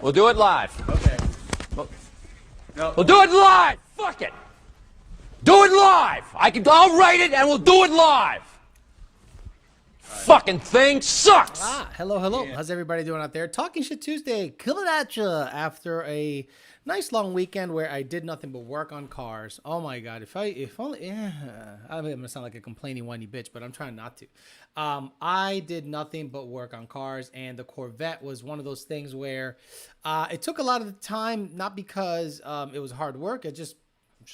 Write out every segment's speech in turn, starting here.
We'll do it live. Okay. We'll do it live. Fuck it. Do it live. I'll write it and we'll do it live. Fucking thing sucks. Hello. Yeah. How's everybody doing out there? Talking Shit Tuesday, coming at you after a nice long weekend where I did nothing but work on cars. Oh my god, if only, I'm gonna sound like a complaining whiny bitch, but I'm trying not to. I did nothing but work on cars, and the Corvette was one of those things where it took a lot of the time, not because it was hard work. It just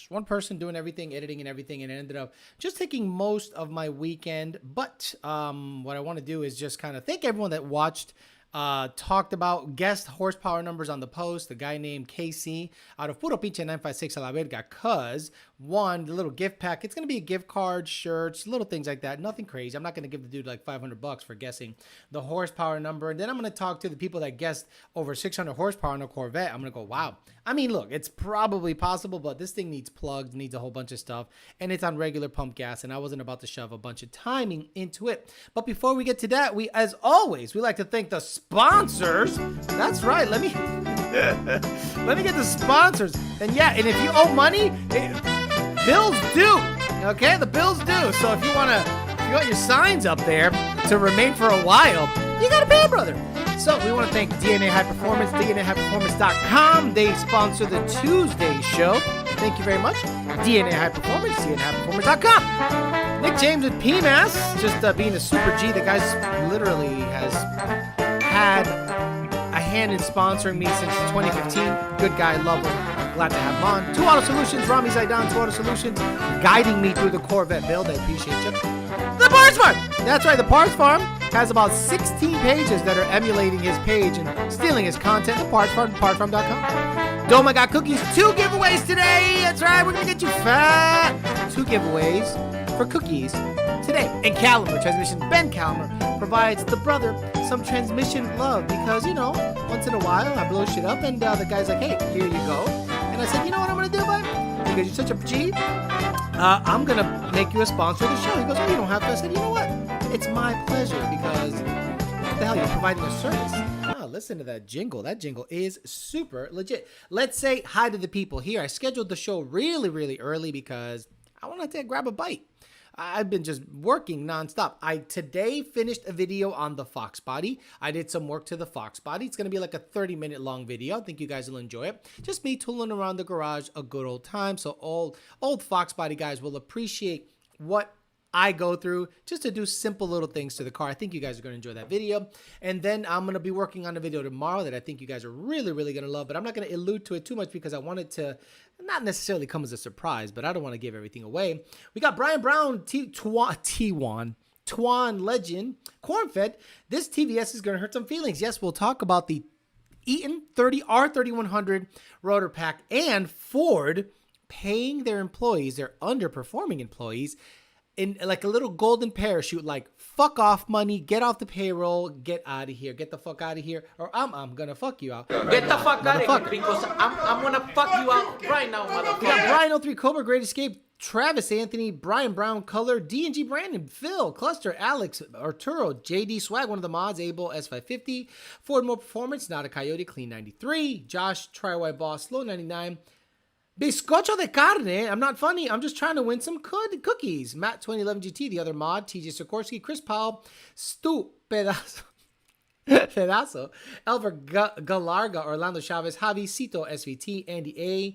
one person doing everything, editing and everything, and it ended up just taking most of my weekend. But what I want to do is just kind of thank everyone that watched, talked about, guessed horsepower numbers on the post. The guy named KC out of Puro Pinche 956 a la verga, cuz won the little gift pack. It's going to be a gift card, shirts, little things like that. Nothing crazy. I'm not going to give the dude like $500 for guessing the horsepower number. And then I'm going to talk to the people that guessed over 600 horsepower on a Corvette. I'm going to go, wow. I mean, look, it's probably possible, but this thing needs plugs, needs a whole bunch of stuff, and it's on regular pump gas, and I wasn't about to shove a bunch of timing into it. But before we get to that, as always, we like to thank the sponsors. That's right. Let me get the sponsors. And yeah, and if you owe money, bills due. Okay, the bills due. So if you want your signs up there to remain for a while, you gotta pay, brother. So we want to thank DNA High Performance, DNAHighPerformance.com. They sponsor the Tuesday show. Thank you very much. DNA High Performance, DNAHighPerformance.com. Nick James with PMAS, just being a super G. The guy's literally has had a hand in sponsoring me since 2015. Good guy, love him. Glad to have him on. 2 Auto Solutions, Rami Zaidan, 2 Auto Solutions, guiding me through the Corvette build. I appreciate you. The Parts Farm! That's right, the Parts Farm has about 16 pages that are emulating his page and stealing his content. The Parts Farm, partfarm.com. Doma got cookies. 2 giveaways today. That's right, we're going to get you fat. 2 giveaways for cookies today. And Calimer Transmission, Ben Calimer, provides the brother some transmission love because, you know, once in a while I blow shit up and the guy's like, hey, here you go. And I said, you know what I'm going to do, bud? Because you're such a G, I'm going to make you a sponsor of the show. He goes, oh, you don't have to. I said, you know what? It's my pleasure because what the hell, you're providing a service. Oh, listen to that jingle. That jingle is super legit. Let's say hi to the people here. I scheduled the show really, really early because I wanted to grab a bite. I've been just working nonstop. I today finished a video on the Fox body. I did some work to the Fox body. It's going to be like a 30-minute long video. I think you guys will enjoy it. Just me tooling around the garage a good old time. So old Fox body guys will appreciate what I go through just to do simple little things to the car. I think you guys are going to enjoy that video. And then I'm going to be working on a video tomorrow that I think you guys are really, really going to love. But I'm not going to allude to it too much because I want it to not necessarily come as a surprise, but I don't want to give everything away. We got Brian Brown, Twan Legend, Corn-Fed. This TVS is going to hurt some feelings. Yes, we'll talk about the Eaton R3100 rotor pack and Ford paying their employees, their underperforming employees, in like a little golden parachute, like fuck off money, get off the payroll, get out of here, get the fuck out of here, or I'm gonna fuck you out. Get the fuck out of here because I'm gonna fuck you out right now, motherfucker. We got Brian 03 Cobra, Great Escape, Travis Anthony, Brian Brown, Color, D&G Brandon, Phil, Cluster, Alex, Arturo, JD Swag, one of the mods, Able, S550, Ford More Performance, Not a Coyote, Clean 93, Josh, Try White Boss, Slow 99, Bizcocho de Carne, I'm not funny, I'm just trying to win some cookies. Matt 2011 GT, the other mod, TJ Sikorsky, Chris Powell, Stu Pedazo, Elver Galarga, Orlando Chavez, Javi Cito, SVT, Andy A.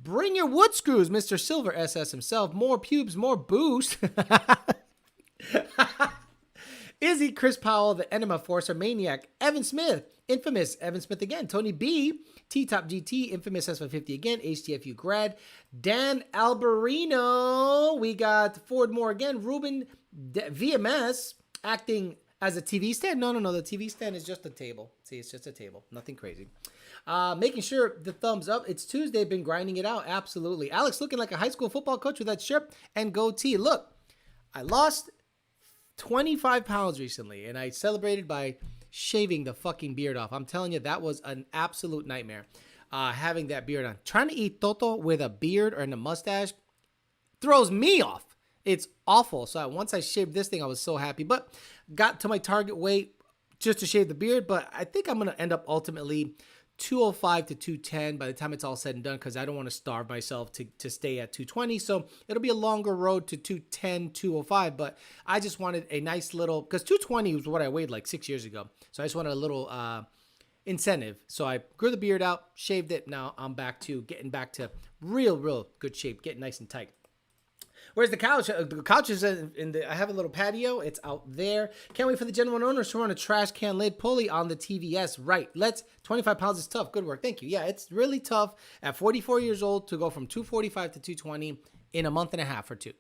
Bring your wood screws, Mr. Silver SS himself, more pubes, more boost. Izzy, Chris Powell, the Enema Forcer, Maniac, Evan Smith, Infamous, Evan Smith again, Tony B, T-Top GT, Infamous S550 again, HTFU grad, Dan Alberino, we got Ford Moore again, Ruben VMS, acting as a TV stand. No, the TV stand is just a table. See, it's just a table, nothing crazy. Making sure the thumbs up. It's Tuesday, been grinding it out, absolutely. Alex looking like a high school football coach with that shirt and goatee. Look, I lost 25 pounds recently, and I celebrated by shaving the fucking beard off. I'm telling you, that was an absolute nightmare, having that beard on. Trying to eat toto with a beard or in a mustache throws me off. It's awful. So once I shaved this thing, I was so happy, but got to my target weight just to shave the beard. But I think I'm going to end up ultimately 205 to 210 by the time it's all said and done, because I don't want to starve myself to stay at 220. So it'll be a longer road to 210, 205. But I just wanted a nice little, because 220 was what I weighed like 6 years ago. So I just wanted a little incentive. So I grew the beard out, shaved it. Now I'm getting back to real good shape, getting nice and tight. Where's the couch? The couch is I have a little patio. It's out there. Can't wait for the gentleman owner to run a trash can lid pulley on the TVS. Right. 25 pounds is tough. Good work. Thank you. Yeah, it's really tough at 44 years old to go from 245 to 220 in a month and a half or two.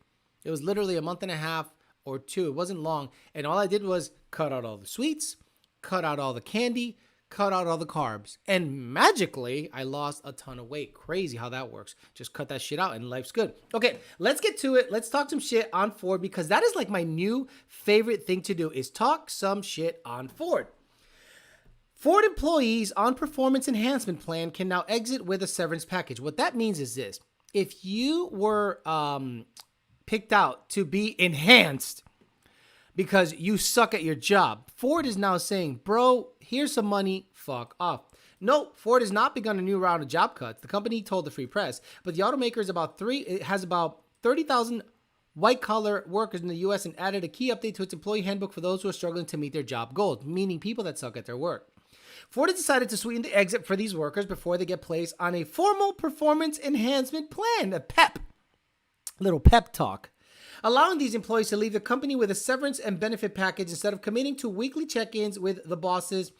It was literally a month and a half or two. It wasn't long. And all I did was cut out all the sweets, cut out all the candy, cut out all the carbs, and magically I lost a ton of weight. Crazy how that works. Just cut that shit out and life's good. Okay, let's get to it. Let's talk some shit on Ford, because that is like my new favorite thing to do, is talk some shit on Ford. Ford employees on performance enhancement plan can now exit with a severance package. What that means is this: if you were picked out to be enhanced because you suck at your job, Ford is now saying, bro, here's some money, fuck off. No, Ford has not begun a new round of job cuts, the company told the Free Press, but the automaker has about 30,000 white-collar workers in the U.S. and added a key update to its employee handbook for those who are struggling to meet their job goals, meaning people that suck at their work. Ford has decided to sweeten the exit for these workers before they get placed on a formal performance enhancement plan, a PEP, little pep talk, allowing these employees to leave the company with a severance and benefit package instead of committing to weekly check-ins with the bosses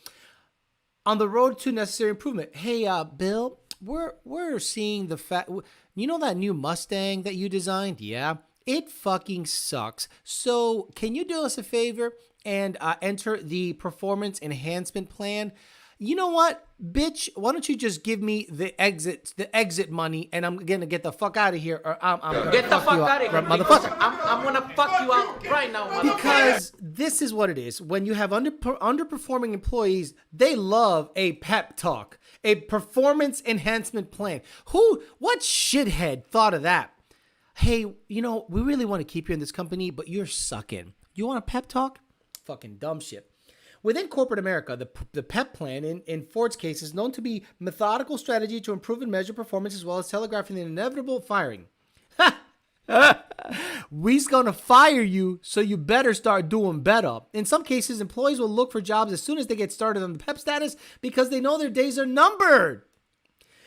on the road to necessary improvement. Hey, Bill, we're seeing the fact, you know that new Mustang that you designed? Yeah, it fucking sucks. So can you do us a favor and enter the performance enhancement plan? You know what, bitch? Why don't you just give me the exit money, and I'm gonna get the fuck out of here, or I'm gonna Get the fuck out of here, motherfucker. I'm gonna fuck you out right now, motherfucker. Because this is what it is. When you have underperforming employees, they love a pep talk, a performance enhancement plan. What shithead thought of that? Hey, we really want to keep you in this company, but you're sucking. You want a pep talk? Fucking dumb shit. Within corporate America, the PEP plan, in Ford's case, is known to be methodical strategy to improve and measure performance, as well as telegraphing the inevitable firing. We's gonna fire you, so you better start doing better. In some cases, employees will look for jobs as soon as they get started on the PEP status because they know their days are numbered.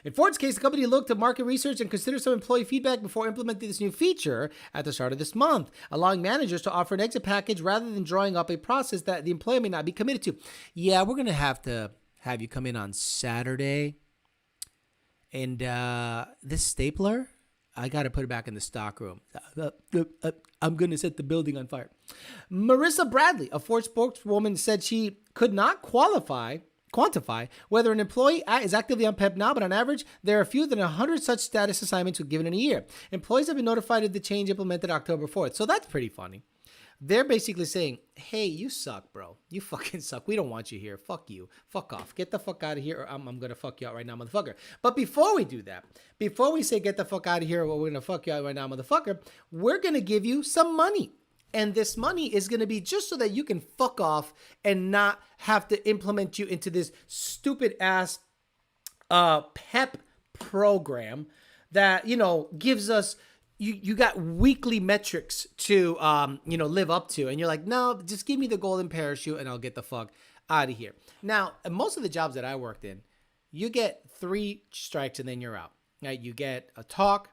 In Ford's case, the company looked to market research and consider some employee feedback before implementing this new feature at the start of this month, allowing managers to offer an exit package rather than drawing up a process that the employee may not be committed to. Yeah, we're going to have you come in on Saturday. And this stapler, I got to put it back in the stock room. I'm going to set the building on fire. Marissa Bradley, a Ford spokeswoman, said she could not quantify whether an employee is actively on PEP now, but on average, there are fewer than 100 such status assignments given in a year. Employees have been notified of the change implemented October 4th. So that's pretty funny. They're basically saying, hey, you suck, bro. You fucking suck. We don't want you here. Fuck you. Fuck off. Get the fuck out of here, or I'm going to fuck you out right now, motherfucker. But before we do that, before we say get the fuck out of here, or we're going to fuck you out right now, motherfucker, we're going to give you some money. And this money is going to be just so that you can fuck off and not have to implement you into this stupid ass PEP program that, gives us, you got weekly metrics to, live up to. And you're like, no, just give me the golden parachute and I'll get the fuck out of here. Now, most of the jobs that I worked in, you get 3 strikes and then you're out. Right? You get a talk.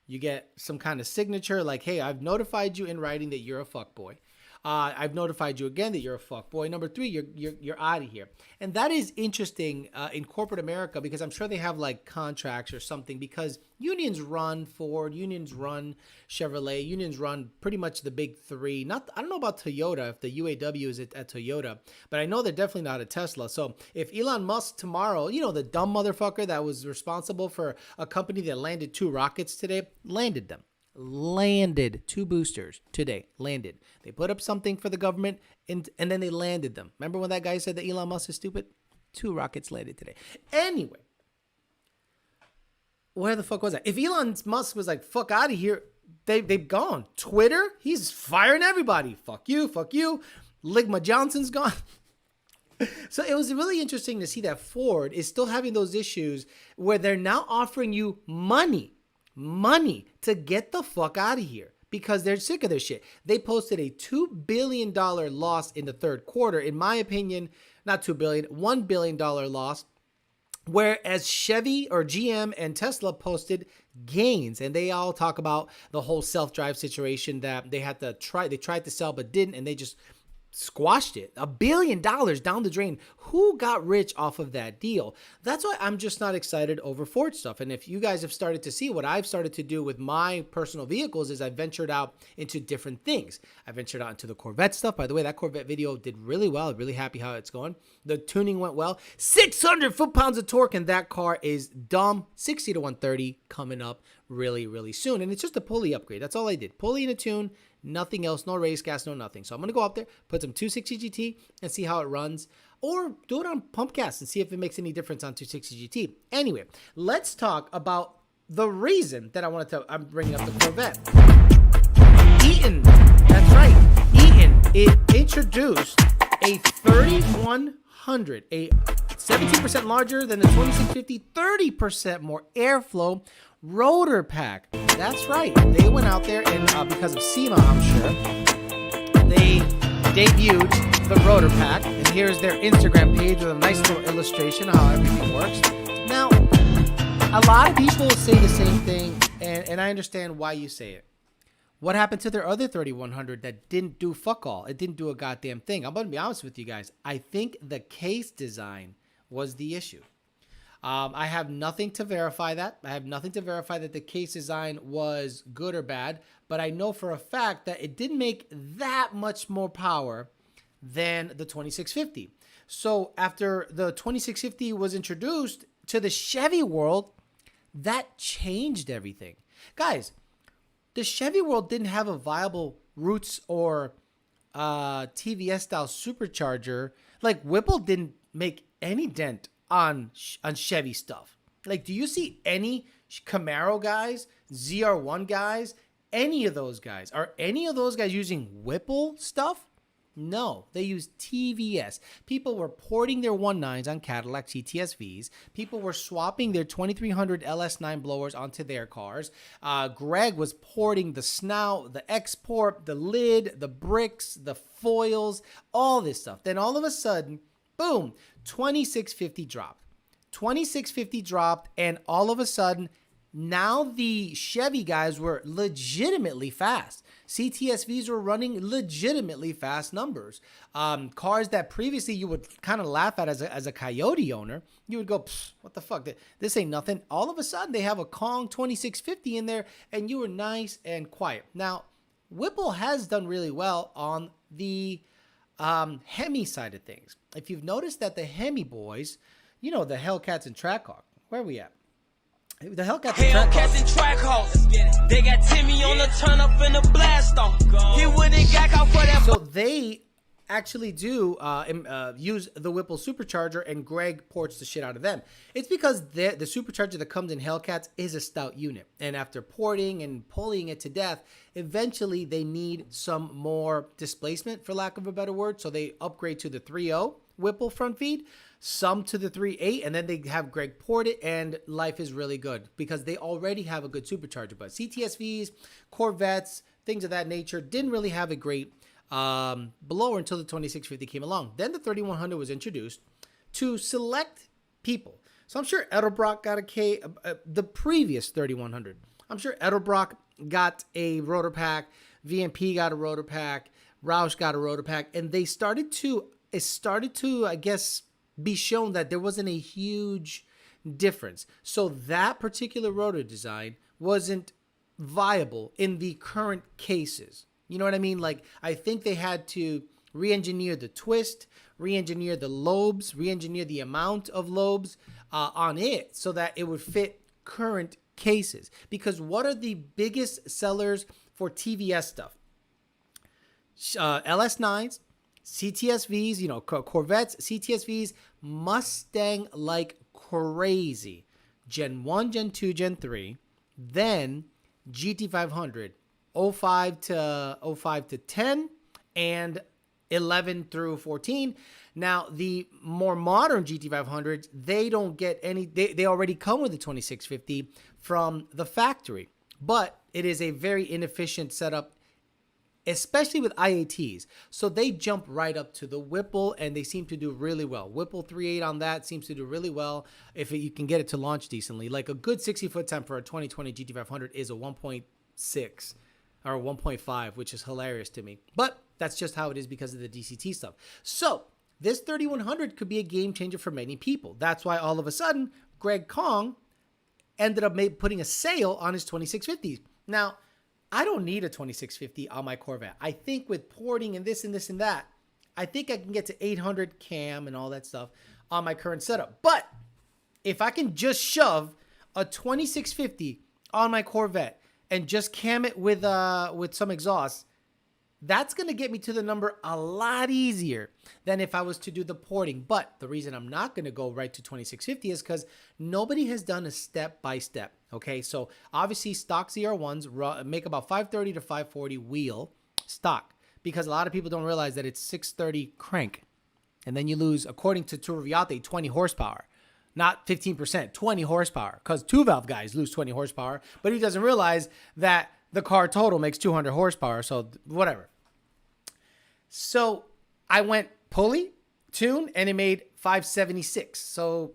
You get some kind of signature like, hey, I've notified you in writing that you're a fuckboy. I've notified you again that you're a fuckboy. Number 3, you're out of here. And that is interesting in corporate America, because I'm sure they have like contracts or something, because unions run Ford, unions run Chevrolet, unions run pretty much the big 3. I don't know about Toyota, if the UAW is at Toyota, but I know they're definitely not at Tesla. So if Elon Musk tomorrow, the dumb motherfucker that was responsible for a company that landed 2 rockets today, landed 2 boosters today, landed. They put up something for the government and then they landed them. Remember when that guy said that Elon Musk is stupid? 2 rockets landed today. Anyway, where the fuck was I? If Elon Musk was like, fuck out of here, they've gone. Twitter, he's firing everybody. Fuck you. Ligma Johnson's gone. So it was really interesting to see that Ford is still having those issues where they're now offering you money to get the fuck out of here because they're sick of their shit. They posted a $2 billion loss in the third quarter. In my opinion, not $2 billion, $1 billion loss. Whereas Chevy or GM and Tesla posted gains, and they all talk about the whole self-drive situation that they tried to sell but didn't, and they just squashed it. $1 billion down the drain. Who got rich off of that deal? That's why I'm just not excited over Ford stuff. And if you guys have started to see what I've started to do with my personal vehicles is I ventured out into different things. I ventured out into the Corvette stuff. By the way, that Corvette video did really well. I'm really happy how it's going. The tuning went well. 600 foot-pounds of torque, and that car is dumb. 60 to 130 coming up really, really soon. And it's just a pulley upgrade. That's all I did. Pulley and a tune. Nothing else, no race gas, no nothing. So I'm going to go up there, put some 260 GT and see how it runs, or do it on pump gas and see if it makes any difference on 260 GT. Anyway, let's talk about the reason that I'm bringing up the Corvette. Eaton, that's right. Eaton, it introduced a 3100, a 17% larger than the 2650, 30% more airflow rotor pack. That's right. They went out there and because of SEMA, I'm sure, they debuted the rotor pack. And here's their Instagram page with a nice little illustration of how everything works. Now, a lot of people say the same thing, and I understand why you say it. What happened to their other 3100 that didn't do fuck all? It didn't do a goddamn thing. I'm going to be honest with you guys. I think the case design was the issue. I have nothing to verify that. I have nothing to verify that the case design was good or bad, but I know for a fact that it didn't make that much more power than the 2650. So after the 2650 was introduced to the Chevy world, that changed everything. Guys, the Chevy world didn't have a viable Roots or TVS style supercharger. Like Whipple didn't make any dent on Chevy stuff. Like, do you see any Camaro guys, ZR1 guys, any of those guys? Are any of those guys using Whipple stuff? No, they use TVS. People were porting their 19s on Cadillac CTSVs. People were swapping their 2300 LS9 blowers onto their cars. Greg was porting the snout, the export, the lid, the bricks, the foils, all this stuff. Then all of a sudden, boom, 2650 dropped. 2650 dropped, and all of a sudden, now the Chevy guys were legitimately fast. CTSVs were running legitimately fast numbers. Cars that previously you would kind of laugh at as a Coyote owner, you would go, what the fuck? This ain't nothing. All of a sudden, they have a Kong 2650 in there, and you were nice and quiet. Now, Whipple has done really well on the Hemi side of things. If you've noticed that the Hemi boys, you know, the Hellcats and Trackhawk, where are we at? The Hellcats and Trackhawks. They got Timmy on the turn up in the blast off. He wouldn't got out for that. So they actually do use the Whipple supercharger, and Greg ports the shit out of them. It's because the supercharger that comes in Hellcats is a stout unit, and after porting and pulling it to death, eventually they need some more displacement, for lack of a better word. So they upgrade to the 3.0 Whipple front feed, some to the 3.8, and then they have Greg port it, and life is really good because they already have a good supercharger. But CTSVs, Corvettes, things of that nature didn't really have a great blower until the 2650 came along. Then the 3100 was introduced to select people. So I'm sure Edelbrock got the previous 3100. I'm sure Edelbrock got a rotor pack, VMP got a rotor pack, Roush got a rotor pack, and it started to, I guess, be shown that there wasn't a huge difference. So that particular rotor design wasn't viable in the current cases. You know what I mean? Like, I think they had to re-engineer the twist, re-engineer the lobes, re-engineer the amount of lobes on it so that it would fit current cases. Because what are the biggest sellers for TVS stuff? LS9s, CTSVs, you know, Corvettes, CTSVs, Mustang like crazy. Gen 1, Gen 2, Gen 3, then GT500, 05 to 10, and 11 through 14. Now, the more modern GT500s, they don't get any, they already come with the 2650 from the factory, but it is a very inefficient setup, especially with IATs. So they jump right up to the Whipple, and they seem to do really well. Whipple 3.8 on that seems to do really well if you can get it to launch decently. Like a good 60-foot time for a 2020 GT500 is a 1.6 or 1.5, which is hilarious to me. But that's just how it is because of the DCT stuff. So this 3100 could be a game changer for many people. That's why all of a sudden, Greg Kong ended up putting a sale on his 2650s. Now, I don't need a 2650 on my Corvette. I think with porting and this and this and that, I think I can get to 800 cam and all that stuff on my current setup. But if I can just shove a 2650 on my Corvette and just cam it with some exhaust, that's going to get me to the number a lot easier than if I was to do the porting. But the reason I'm not going to go right to 2650 is because nobody has done a step-by-step. Okay, so obviously stock ZR1s make about 530 to 540 wheel stock, because a lot of people don't realize that it's 630 crank. And then you lose, according to Turviate, 20 horsepower. Not 15%, 20 horsepower, because two-valve guys lose 20 horsepower, but he doesn't realize that the car total makes 200 horsepower, so whatever. So I went pulley, tune, and it made 576. So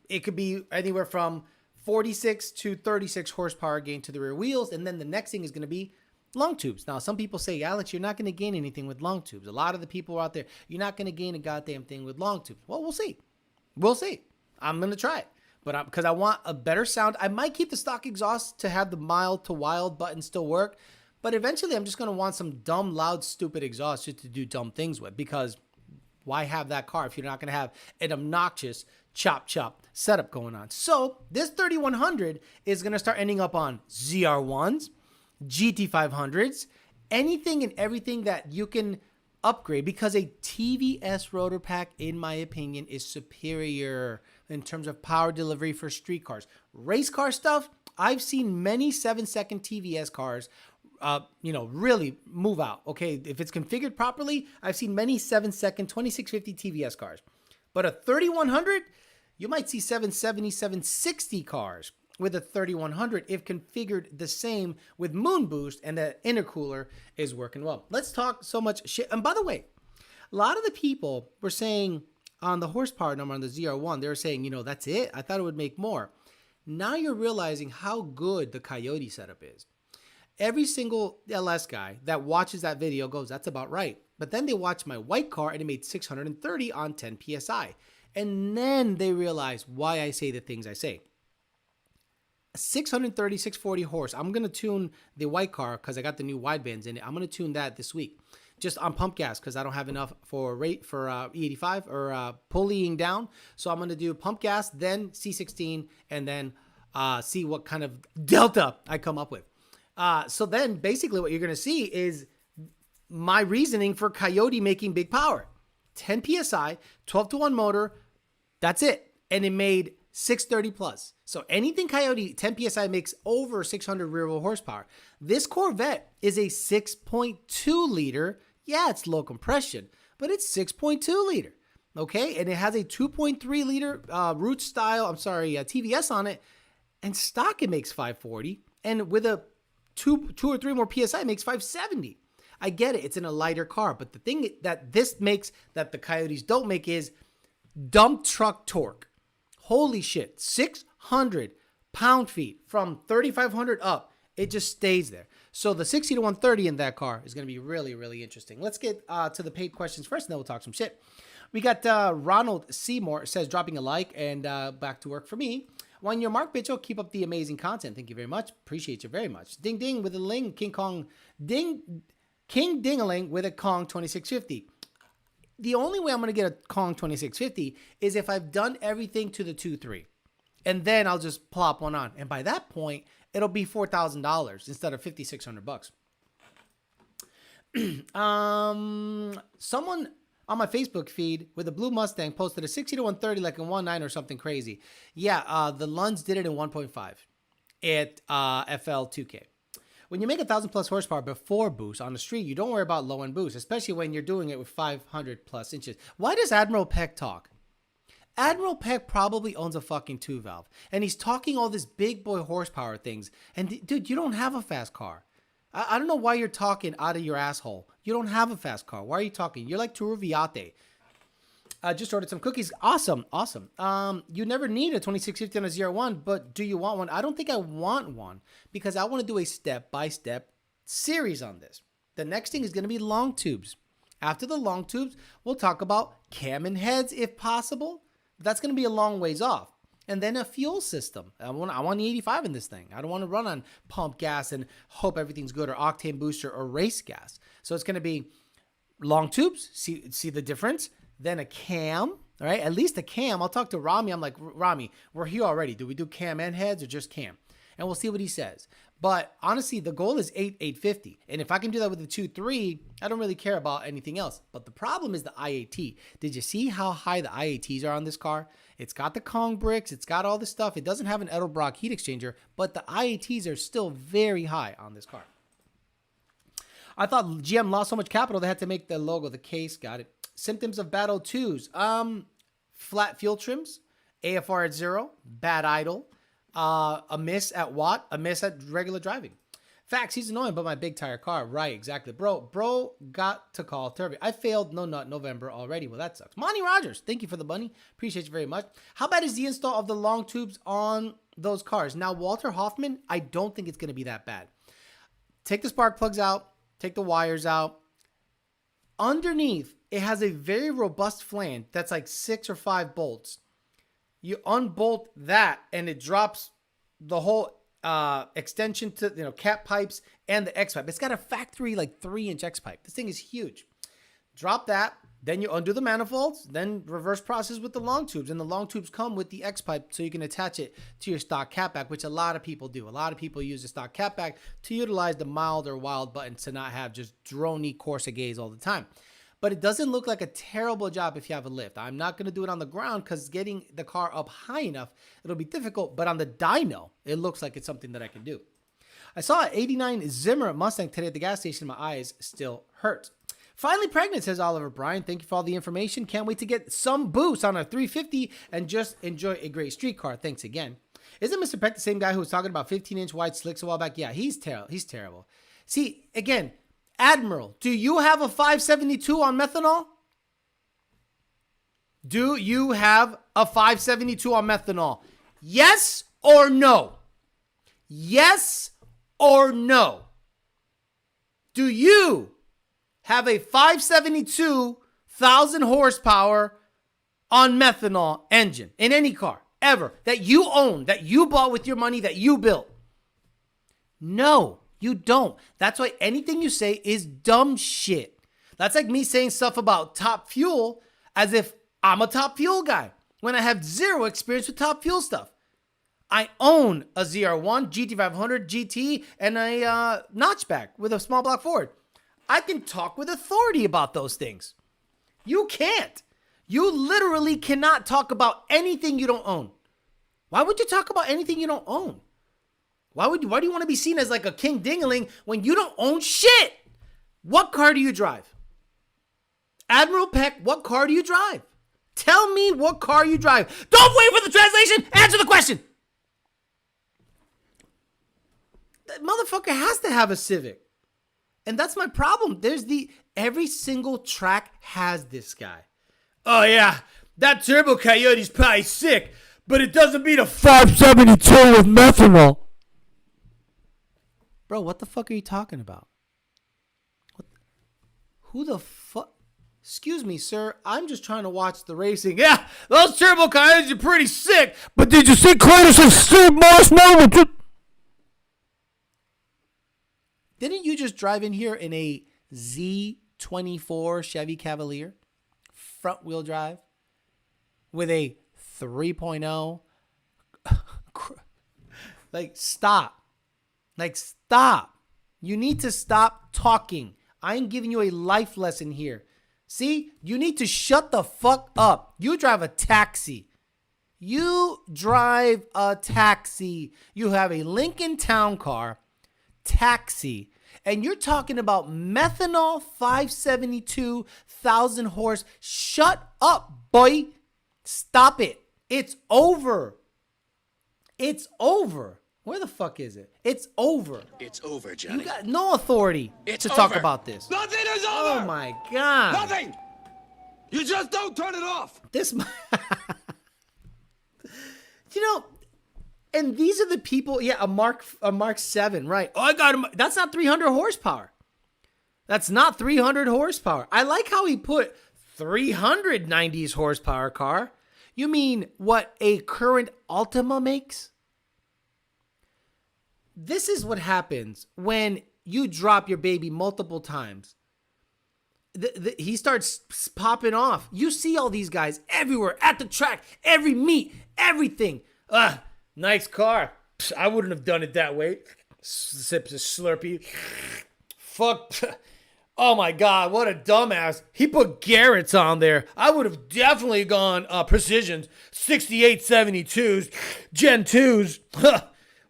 it could be anywhere from 46 to 36 horsepower gain to the rear wheels. And then the next thing is going to be long tubes. Now, some people say, Alex, you're not going to gain anything with long tubes. A lot of the people out there, you're not going to gain a goddamn thing with long tubes. Well, we'll see. We'll see. I'm going to try it. But because I want a better sound, I might keep the stock exhaust to have the mild to wild button still work. But eventually, I'm just going to want some dumb, loud, stupid exhaust just to do dumb things with. Because why have that car if you're not going to have an obnoxious chop setup going on? So this 3100 is going to start ending up on ZR1s, GT500s, anything and everything that you can upgrade, because a TVS rotor pack, in my opinion, is superior in terms of power delivery for street cars. Race car stuff, I've seen many 7-second TVS cars really move out. Okay, if it's configured properly, I've seen many 7-second 2650 TVS cars. But a 3100, you might see 770, 760 cars with a 3100 if configured the same with moon boost and the intercooler is working well. Let's talk so much shit. And by the way, a lot of the people were saying on the horsepower number on the ZR1, they were saying, that's it. I thought it would make more. Now you're realizing how good the Coyote setup is. Every single LS guy that watches that video goes, that's about right. But then they watch my white car and it made 630 on 10 PSI. And then they realize why I say the things I say. 630, 640 horse. I'm going to tune the white car because I got the new widebands in it. I'm going to tune that this week just on pump gas because I don't have enough for E85 or pulleying down. So I'm going to do pump gas, then C16, and then see what kind of delta I come up with. So then basically what you're going to see is my reasoning for Coyote making big power. 10 PSI, 12-to-1 motor, that's it. And it made 630 plus. So anything Coyote 10 PSI makes over 600 rear wheel horsepower. This Corvette is a 6.2 liter. Yeah, it's low compression, but it's 6.2 liter. Okay. And it has a 2.3 liter TVS on it, and stock it makes 540. And with a two or three more PSI it makes 570. I get it. It's in a lighter car, but the thing that this makes that the Coyotes don't make is dump truck torque. Holy shit, 600 pound-feet from 3,500 up. It just stays there. So the 60 to 130 in that car is going to be really, really interesting. Let's get to the paid questions first, and then we'll talk some shit. We got Ronald Seymour says, dropping a like and back to work for me. When your Mark Bitchel, keep up the amazing content. Thank you very much. Appreciate you very much. Ding ding with a ling, King Dingaling with a Kong 2650. The only way I'm going to get a Kong 2650 is if I've done everything to the 2.3. And then I'll just plop one on. And by that point, it'll be $4,000 instead of $5,600. Someone on my Facebook feed with a blue Mustang posted a 60 to 130 like in 1.9 or something crazy. Yeah, the Lunds did it in 1.5 at FL2K. when you make 1,000 plus horsepower before boost on the street, you don't worry about low end boost, especially when you're doing it with 500 plus inches. Why does Admiral Peck talk? Admiral Peck probably owns a fucking 2-valve, and he's talking all this big boy horsepower things. And dude, you don't have a fast car. I don't know why you're talking out of your asshole. You don't have a fast car. Why are you talking? You're like Turu Viate. I just ordered some cookies. Awesome. You never need a 2650 on a ZR1, but do you want one? I don't think I want one because I want to do a step-by-step series on this. The next thing is going to be long tubes. After the long tubes, we'll talk about cam and heads if possible. But that's going to be a long ways off. And then a fuel system. I want the 85 in this thing. I don't want to run on pump gas and hope everything's good or octane booster or race gas. So it's going to be long tubes. See the difference? Then a cam. All right, at least a cam. I'll talk to Rami. I'm like, Rami, we're here already. Do we do cam and heads or just cam? And we'll see what he says. But honestly, the goal is 850. And if I can do that with the 2.3, I don't really care about anything else. But the problem is the IAT. Did you see how high the IATs are on this car? It's got the Kong bricks. It's got all this stuff. It doesn't have an Edelbrock heat exchanger, but the IATs are still very high on this car. I thought GM lost so much capital they had to make the logo, the case. Got it. Symptoms of bad O2s. Flat fuel trims, AFR at 0, bad idle, a miss at watt, a miss at regular driving. Facts, he's annoying, but my big tire car. Right, exactly. Bro got to call Turvey. I failed No Nut November already. Well, that sucks. Monty Rogers, thank you for the bunny. Appreciate you very much. How bad is the install of the long tubes on those cars? Now, Walter Hoffman, I don't think it's going to be that bad. Take the spark plugs out. Take the wires out. Underneath, it has a very robust flange that's like 6 or 5 bolts. You unbolt that, and it drops the whole extension to cap pipes and the X pipe. It's got a factory like 3-inch X pipe. This thing is huge. Drop that, then you undo the manifolds, then reverse process with the long tubes, and the long tubes come with the X pipe so you can attach it to your stock catback, which a lot of people do. A lot of people use the stock catback to utilize the mild or wild buttons to not have just droney Corsa gaze all the time. But it doesn't look like a terrible job if you have a lift. I'm not going to do it on the ground because getting the car up high enough, it'll be difficult. But on the dyno, it looks like it's something that I can do. I saw an 89 Zimmer Mustang today at the gas station. My eyes still hurt. Finally pregnant, says Oliver Bryan. Thank you for all the information. Can't wait to get some boost on our 350 and just enjoy a great street car. Thanks again. Isn't Mr. Peck the same guy who was talking about 15-inch wide slicks a while back? Yeah, he's terrible. See, again, Admiral, do you have a 572 on methanol? Do you have a 572 on methanol? Yes or no? Yes or no? Do you have a 572 1,000 horsepower on methanol engine in any car ever that you own, that you bought with your money, that you built? No. You don't. That's why anything you say is dumb shit. That's like me saying stuff about Top Fuel as if I'm a Top Fuel guy when I have zero experience with Top Fuel stuff. I own a ZR1, GT500, GT, and a notchback with a small block Ford. I can talk with authority about those things. You can't. You literally cannot talk about anything you don't own. Why would you talk about anything you don't own? Why do you want to be seen as like a king dingaling when you don't own shit? What car do you drive? Admiral Peck, what car do you drive? Tell me what car you drive. Don't wait for the translation. Answer the question. That motherfucker has to have a Civic. And that's my problem. Every single track has this guy. Oh yeah, that Turbo Coyote's probably sick, but it doesn't beat a 572 with methanol. Bro, what the fuck are you talking about? Who the fuck? Excuse me, sir. I'm just trying to watch the racing. Yeah, those Turbo Coyotes are pretty sick. But did you see Cletus's Steve Morris moment? Didn't you just drive in here in a Z24 Chevy Cavalier? Front wheel drive? With a 3.0? Stop. Stop. You need to stop talking. I am giving you a life lesson here. See? You need to shut the fuck up. You drive a taxi. You have a Lincoln Town Car, taxi. And you're talking about methanol 572,000 horse. Shut up, boy. Stop it. It's over. It's over. Where the fuck is it? It's over. It's over, Johnny. You got no authority to talk about this. Nothing is over! Oh my God. Nothing! You just don't turn it off! This, you know, and these are the people, yeah, a Mark 7, right? Oh, I got him. That's not 300 horsepower. That's not 300 horsepower. I like how he put 390s horsepower car. You mean what a current Altima makes? This is what happens when you drop your baby multiple times. He starts popping off. You see all these guys everywhere, at the track, every meet, everything. Nice car. I wouldn't have done it that way. Sips a Slurpee. Fuck. Oh my God, what a dumbass. He put Garrett's on there. I would have definitely gone Precisions, 6872s, Gen 2s.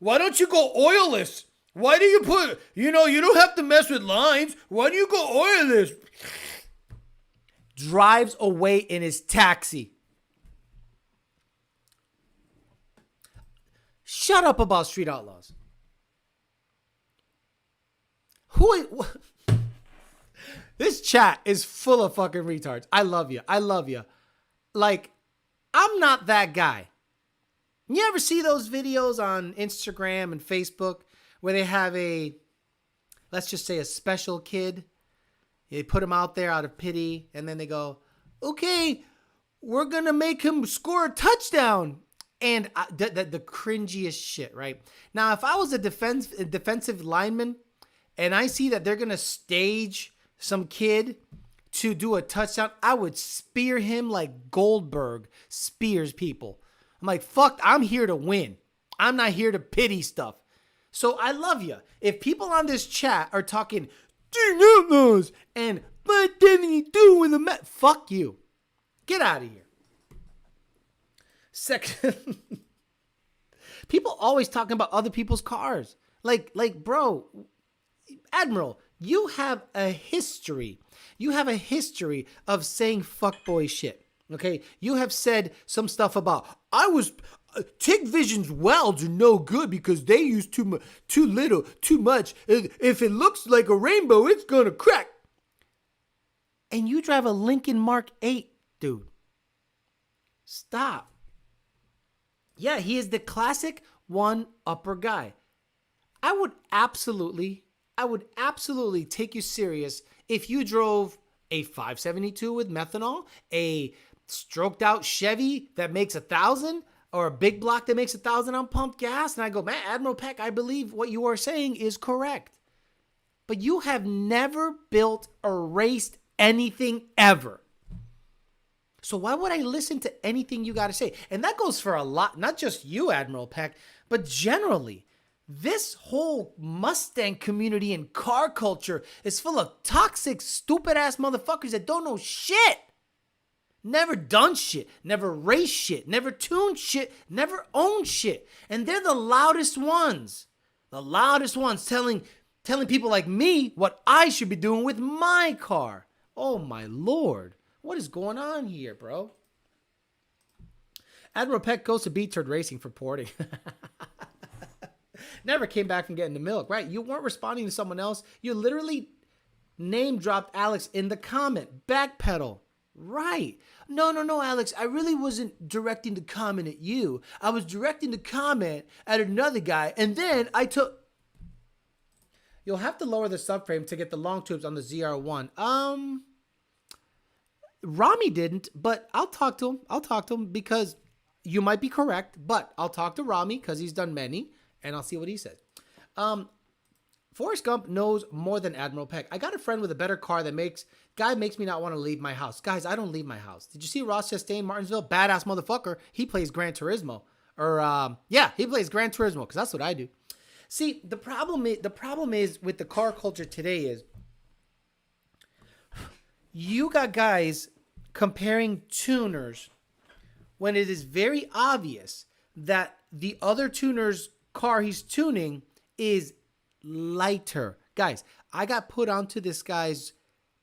Why don't you go oilless? Why do you put, you don't have to mess with lines. Why do you go oilless? Drives away in his taxi. Shut up about Street Outlaws. This chat is full of fucking retards. I love you. I love you. Like, I'm not that guy. You ever see those videos on Instagram and Facebook where they have let's just say a special kid? They put him out there out of pity, and then they go, okay, we're going to make him score a touchdown. And the cringiest shit, right? Now, if I was a defensive lineman and I see that they're going to stage some kid to do a touchdown, I would spear him like Goldberg spears people. I'm like, fuck, I'm here to win. I'm not here to pity stuff. So I love you. If people on this chat are talking, and what didn't he do with the Met? Fuck you. Get out of here. Second, people always talking about other people's cars. Like, bro, Admiral, you have a history. You have a history of saying fuckboy shit. Okay, you have said some stuff about TIG Vision's welds are no good because they use too little, too much. If it looks like a rainbow, it's gonna crack. And you drive a Lincoln Mark 8, dude. Stop. Yeah, he is the classic one-upper guy. I would absolutely take you serious if you drove a 572 with methanol, a stroked out Chevy that makes 1,000, or a big block that makes 1,000 on pumped gas. And I go, man, Admiral Peck, I believe what you are saying is correct. But you have never built or raced anything ever. So why would I listen to anything you got to say? And that goes for a lot, not just you, Admiral Peck, but generally. This whole Mustang community and car culture is full of toxic, stupid-ass motherfuckers that don't know shit. Never done shit, never raced shit, never tuned shit, never owned shit. And they're the loudest ones. The loudest ones telling people like me what I should be doing with my car. Oh my Lord. What is going on here, bro? Admiral Peck goes to B-Turd Racing for porting. Never came back from getting the milk, right? You weren't responding to someone else. You literally name dropped Alex in the comment. Backpedal. Right. No, Alex. I really wasn't directing the comment at you. I was directing the comment at another guy. And then I took... You'll have to lower the subframe to get the long tubes on the ZR1. Rami didn't, but I'll talk to him because you might be correct, but I'll talk to Rami because he's done many, and I'll see what he says. Forrest Gump knows more than Admiral Peck. I got a friend with a better car that makes me not want to leave my house. Guys, I don't leave my house. Did you see Ross Chastain, Martinsville? Badass motherfucker. He plays Gran Turismo. He plays Gran Turismo because that's what I do. See, the problem is with the car culture today is you got guys comparing tuners when it is very obvious that the other tuner's car he's tuning is lighter. Guys, I got put onto this guy's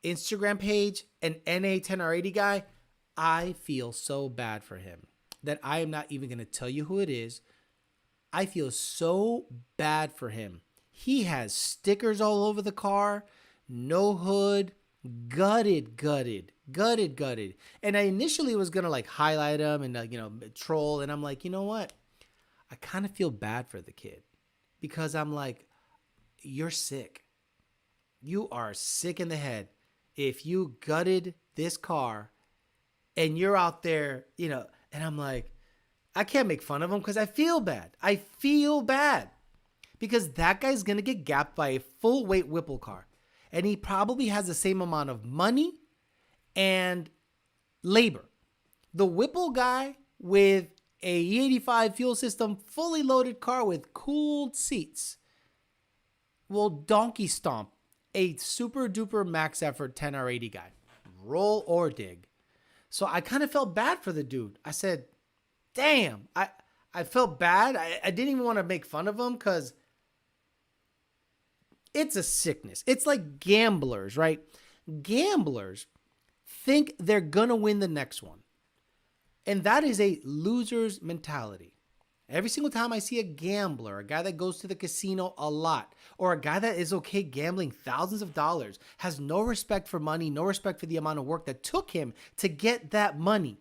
Instagram page, an NA10R80 guy. I feel so bad for him that I am not even going to tell you who it is. I feel so bad for him. He has stickers all over the car, no hood, gutted. And I initially was going to like highlight him and, troll. And I'm like, you know what? I kind of feel bad for the kid because I'm like, you're sick. You are sick in the head. If you gutted this car and you're out there, and I'm like, I can't make fun of him because I feel bad. I feel bad because that guy's going to get gapped by a full weight Whipple car. And he probably has the same amount of money and labor. The Whipple guy with a E85 fuel system, fully loaded car with cooled seats will donkey stomp a super duper max effort 10R80 guy. Roll or dig. So I kind of felt bad for the dude. I said, damn, I felt bad. I didn't even want to make fun of him because it's a sickness. It's like gamblers, right? Gamblers think they're going to win the next one. And that is a loser's mentality. Every single time I see a gambler, a guy that goes to the casino a lot, or a guy that is okay gambling thousands of dollars, has no respect for money, no respect for the amount of work that took him to get that money,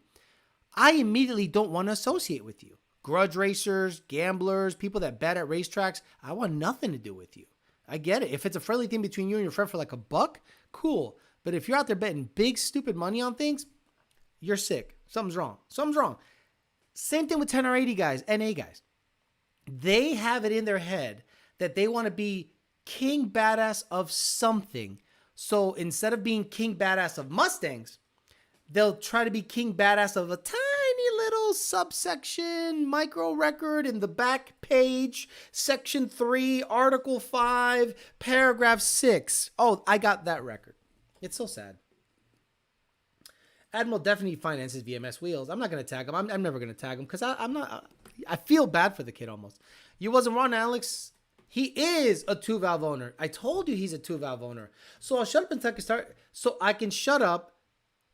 I immediately don't want to associate with you. Grudge racers, gamblers, people that bet at racetracks, I want nothing to do with you. I get it. If it's a friendly thing between you and your friend for like $1, cool. But if you're out there betting big, stupid money on things, you're sick. Something's wrong. Same thing with 10R80 guys, NA guys. They have it in their head that they want to be king badass of something. So instead of being king badass of Mustangs, they'll try to be king badass of a tiny little subsection, micro record in the back page, section 3, article 5, paragraph 6. Oh, I got that record. It's so sad. Admiral definitely finances VMS wheels. I'm not going to tag him. I'm never going to tag him because I'm not. I feel bad for the kid almost. You wasn't wrong, Alex. He is a 2-valve owner. I told you he's a 2-valve owner. So I'll shut up until I can start. So I can shut up.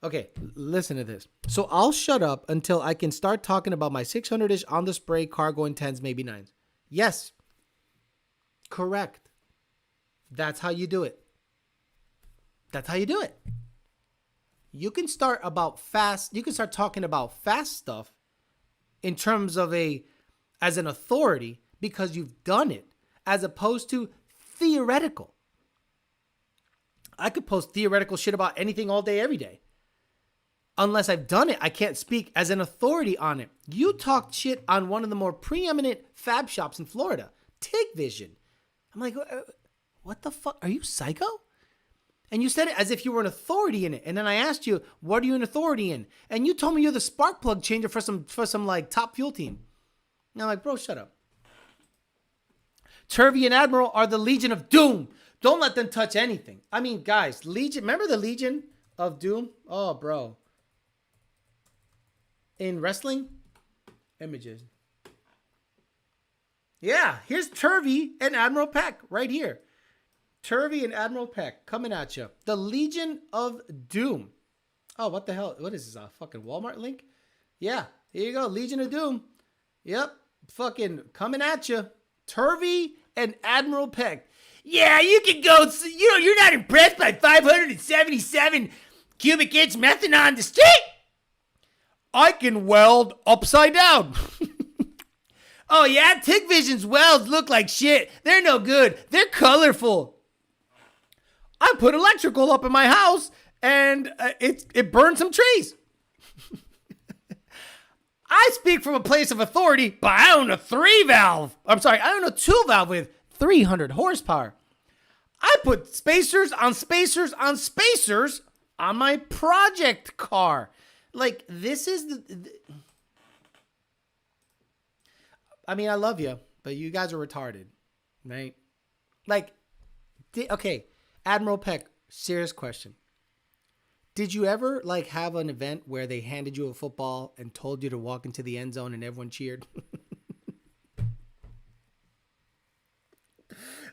Okay, listen to this. So I'll shut up until I can start talking about my 600-ish on the spray cargo in 10s, maybe 9s. Yes. Correct. That's how you do it. That's how you do it. You can start talking about fast stuff in terms of as an authority because you've done it, as opposed to theoretical. I could post theoretical shit about anything all day, every day. Unless I've done it, I can't speak as an authority on it. You talked shit on one of the more preeminent fab shops in Florida, TIG Vision. I'm like, what the fuck? Are you psycho? And you said it as if you were an authority in it. And then I asked you, what are you an authority in? And you told me you're the spark plug changer for some like top fuel team. And I'm like, bro, shut up. Turvey and Admiral are the Legion of Doom. Don't let them touch anything. I mean, guys, Legion, remember the Legion of Doom? Oh, bro. In wrestling? Images. Yeah, here's Turvey and Admiral Peck right here. Turvey and Admiral Peck coming at you. The Legion of Doom. Oh, what the hell? What is this? A fucking Walmart link? Yeah, here you go. Legion of Doom. Yep. Fucking coming at you. Turvey and Admiral Peck. Yeah, you can go. You're not impressed by 577 cubic inch methanol on the street? I can weld upside down. Oh, yeah? TIG Vision's welds look like shit. They're no good. They're colorful. I put electrical up in my house, and it burned some trees. I speak from a place of authority, but I own a 3-valve. I'm sorry, I own a 2-valve with 300 horsepower. I put spacers on spacers on spacers on my project car. Like, this is I mean, I love you, but you guys are retarded, right? Like, okay. Admiral Peck, serious question. Did you ever like have an event where they handed you a football and told you to walk into the end zone and everyone cheered?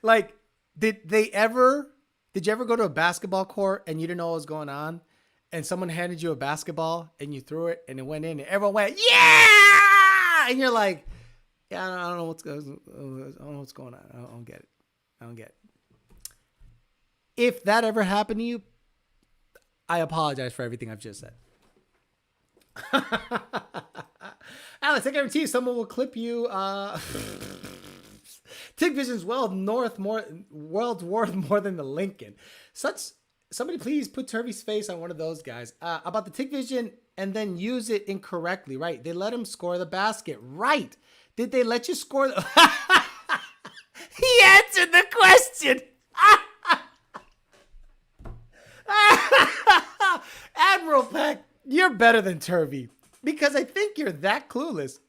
Like, Did you ever go to a basketball court and you didn't know what was going on? And someone handed you a basketball and you threw it and it went in and everyone went, yeah! And you're like, yeah, I don't know what's going on. I don't get it. If that ever happened to you, I apologize for everything I've just said. Alex, I guarantee you someone will clip you. Tig Vision's world's worth more than the Lincoln. Somebody please put Turvey's face on one of those guys. About the Tig Vision and then use it incorrectly, right? They let him score the basket, right? Did they let you score? He answered the question. Admiral Peck, you're better than Turvey because I think you're that clueless.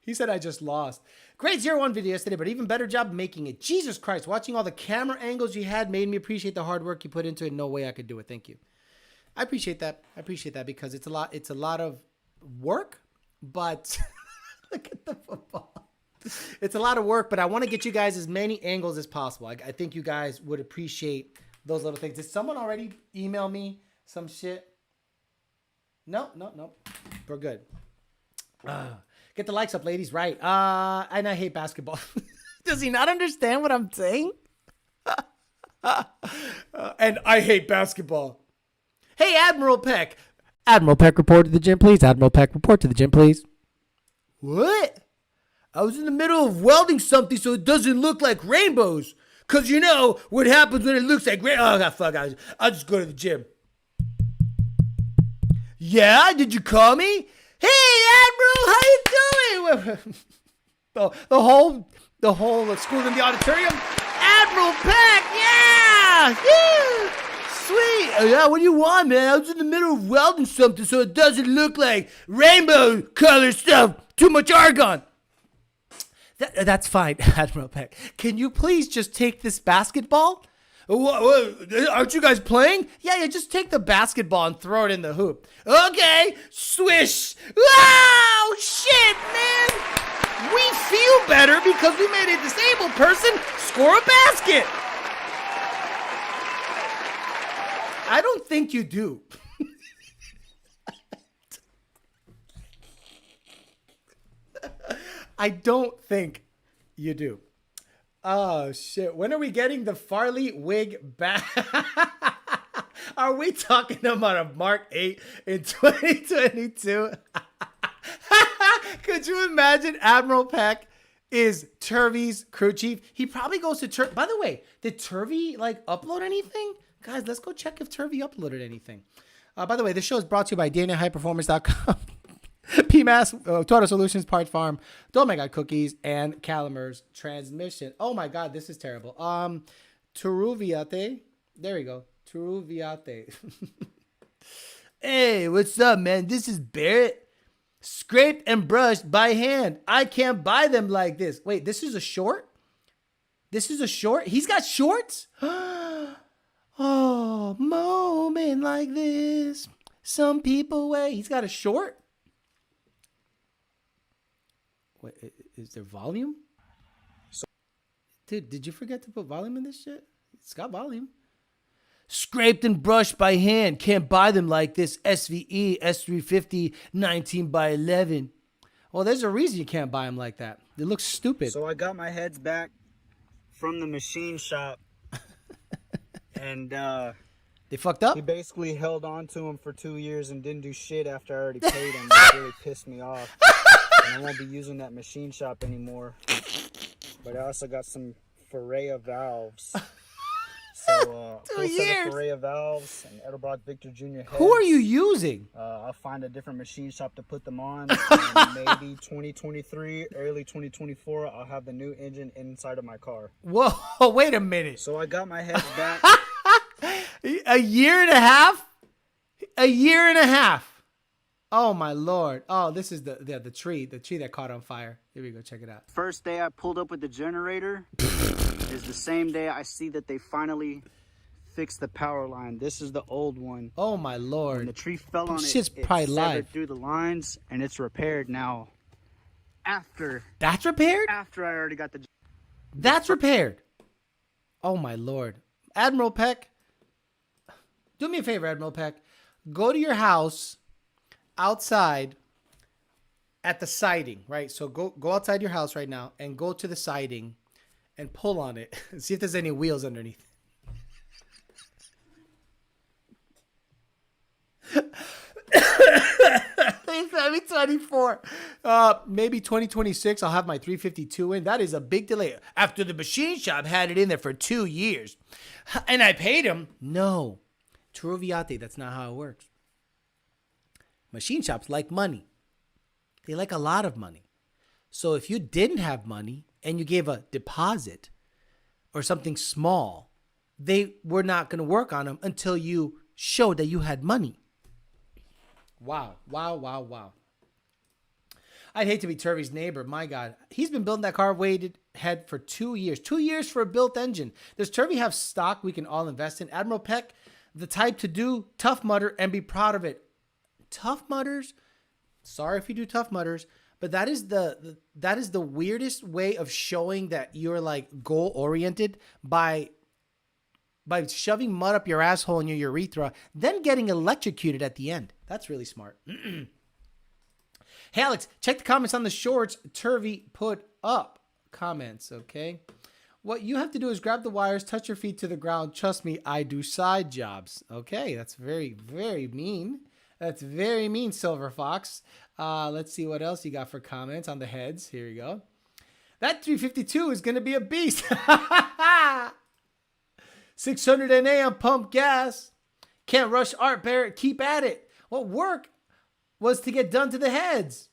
He said I just lost. Great 0-1 video yesterday, but even better job making it. Jesus Christ, watching all the camera angles you had made me appreciate the hard work you put into it. No way I could do it. Thank you. I appreciate that. Because it's a lot of work, but look at the football. It's a lot of work, but I want to get you guys as many angles as possible. I think you guys would appreciate those little things. Did someone already email me some shit? No. We're good. Get the likes up, ladies. Right. And I hate basketball. Does he not understand what I'm saying? And I hate basketball. Hey, Admiral Peck. Admiral Peck, report to the gym, please. Admiral Peck, report to the gym, please. What? I was in the middle of welding something so it doesn't look like rainbows. Because you know what happens when it looks like rainbows. Oh, fuck. I'll just go to the gym. Yeah? Did you call me? Hey, Admiral, how you doing? the whole school in the auditorium. Admiral Peck, yeah! Sweet. Yeah, what do you want, man? I was in the middle of welding something so it doesn't look like rainbow color stuff. Too much argon. That's fine, Admiral Peck. Can you please just take this basketball? What, aren't you guys playing? Yeah, just take the basketball and throw it in the hoop. Okay, swish. Oh, shit, man. We feel better because we made a disabled person score a basket. I don't think you do. I don't think you do. Oh, shit. When are we getting the Farley wig back? Are we talking about a Mark 8 in 2022? Could you imagine Admiral Peck is Turvey's crew chief? He probably goes to Turvey. By the way, did Turvey upload anything? Guys, let's go check if Turvey uploaded anything. By the way, this show is brought to you by DanaHighPerformance.com. PMAS, Total Solutions, Part Farm, Don't Make God Cookies, and Calamer's Transmission. Oh my God, this is terrible. Turuviate. There we go. Turuviate. Hey, what's up, man? This is Barrett. Scraped and brushed by hand. I can't buy them like this. Wait, this is a short? This is a short? He's got shorts? Oh, moment like this. Some people wait. He's got a short? Wait, is there volume? Dude, did you forget to put volume in this shit? It's got volume. Scraped and brushed by hand. Can't buy them like this. SVE S350 19x11. Well, there's a reason you can't buy them like that. They look stupid. So I got my heads back from the machine shop. And they fucked up? He basically held on to them for 2 years and didn't do shit after I already paid him. It really pissed me off. And I won't be using that machine shop anymore. But I also got some Ferrea valves. So, full set of Ferrea valves and Edelbrock Victor Jr. heads. Who are you using? I'll find a different machine shop to put them on. And maybe 2023, early 2024, I'll have the new engine inside of my car. Whoa, wait a minute. So I got my heads back. A year and a half? A year and a half. Oh my Lord. Oh, this is the tree that caught on fire. Here we go, check it out. First day I pulled up with the generator is the same day I see that they finally fixed the power line. This is the old one. Oh my Lord. When the tree fell on shit's it probably severed live through the lines and it's repaired now. That's repaired? After I already got the... That's repaired? Oh my Lord. Admiral Peck, do me a favor, Admiral Peck. Go to your house outside at the siding, right? So go outside your house right now and go to the siding and pull on it and see if there's any wheels underneath. Maybe 24. Maybe 2026, I'll have my 352 in. That is a big delay. After the machine shop had it in there for 2 years. And I paid him. No. Troviate, that's not how it works. Machine shops like money. They like a lot of money. So if you didn't have money and you gave a deposit or something small, they were not going to work on them until you showed that you had money. Wow. I'd hate to be Turvey's neighbor. My God. He's been building that car weighted head for 2 years. 2 years for a built engine. Does Turvey have stock we can all invest in? Admiral Peck, the type to do Tough Mudder and be proud of it. Tough Mudders? Sorry if you do Tough Mudders, but that is the weirdest way of showing that you're like goal oriented by shoving mud up your asshole and your urethra, then getting electrocuted at the end. That's really smart. Hey, Alex, check the comments on the shorts Turvey put up. Comments, okay? What you have to do is grab the wires, touch your feet to the ground. Trust me, I do side jobs. Okay, that's very, very mean. That's very mean, Silver Fox. Let's see what else you got for comments on the heads. Here we go. That 352 is going to be a beast. 600 NA on pump gas. Can't rush Art Barrett. Keep at it. What work was to get done to the heads.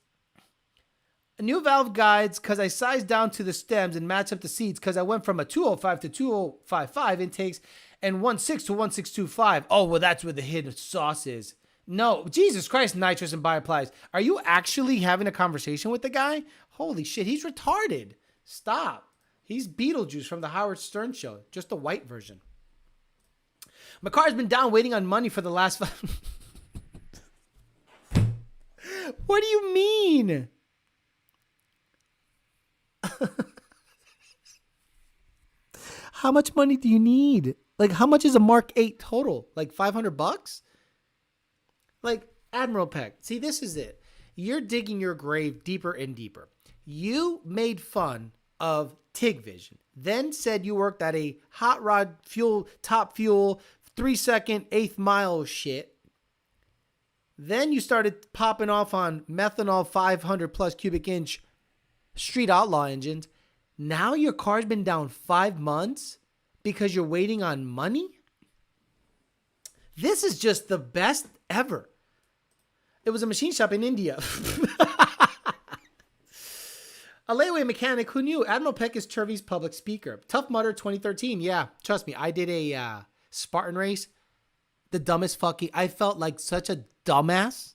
A new valve guides because I sized down to the stems and matched up the seats because I went from a 205 to 2055 intakes and 16 to 1625. Oh, well, that's where the hidden sauce is. No, Jesus Christ, nitrous and bioplies. Are you actually having a conversation with the guy? Holy shit, he's retarded. Stop. He's Beetlejuice from the Howard Stern show, just the white version. My car's been down waiting on money for the last 5... What do you mean? How much money do you need? Like, how much is a Mark 8 total? Like $500? Like, Admiral Peck, see, this is it. You're digging your grave deeper and deeper. You made fun of TIG Vision, then said you worked at a hot rod fuel, top fuel, 3-second, 1/8 mile shit. Then you started popping off on methanol 500 plus cubic inch street outlaw engines. Now your car's been down 5 months because you're waiting on money? This is just the best ever. It was a machine shop in India. A layaway mechanic who knew Admiral Peck is Turvey's public speaker. Tough Mudder 2013. Yeah, trust me. I did a Spartan race. The dumbest fucking... I felt like such a dumbass.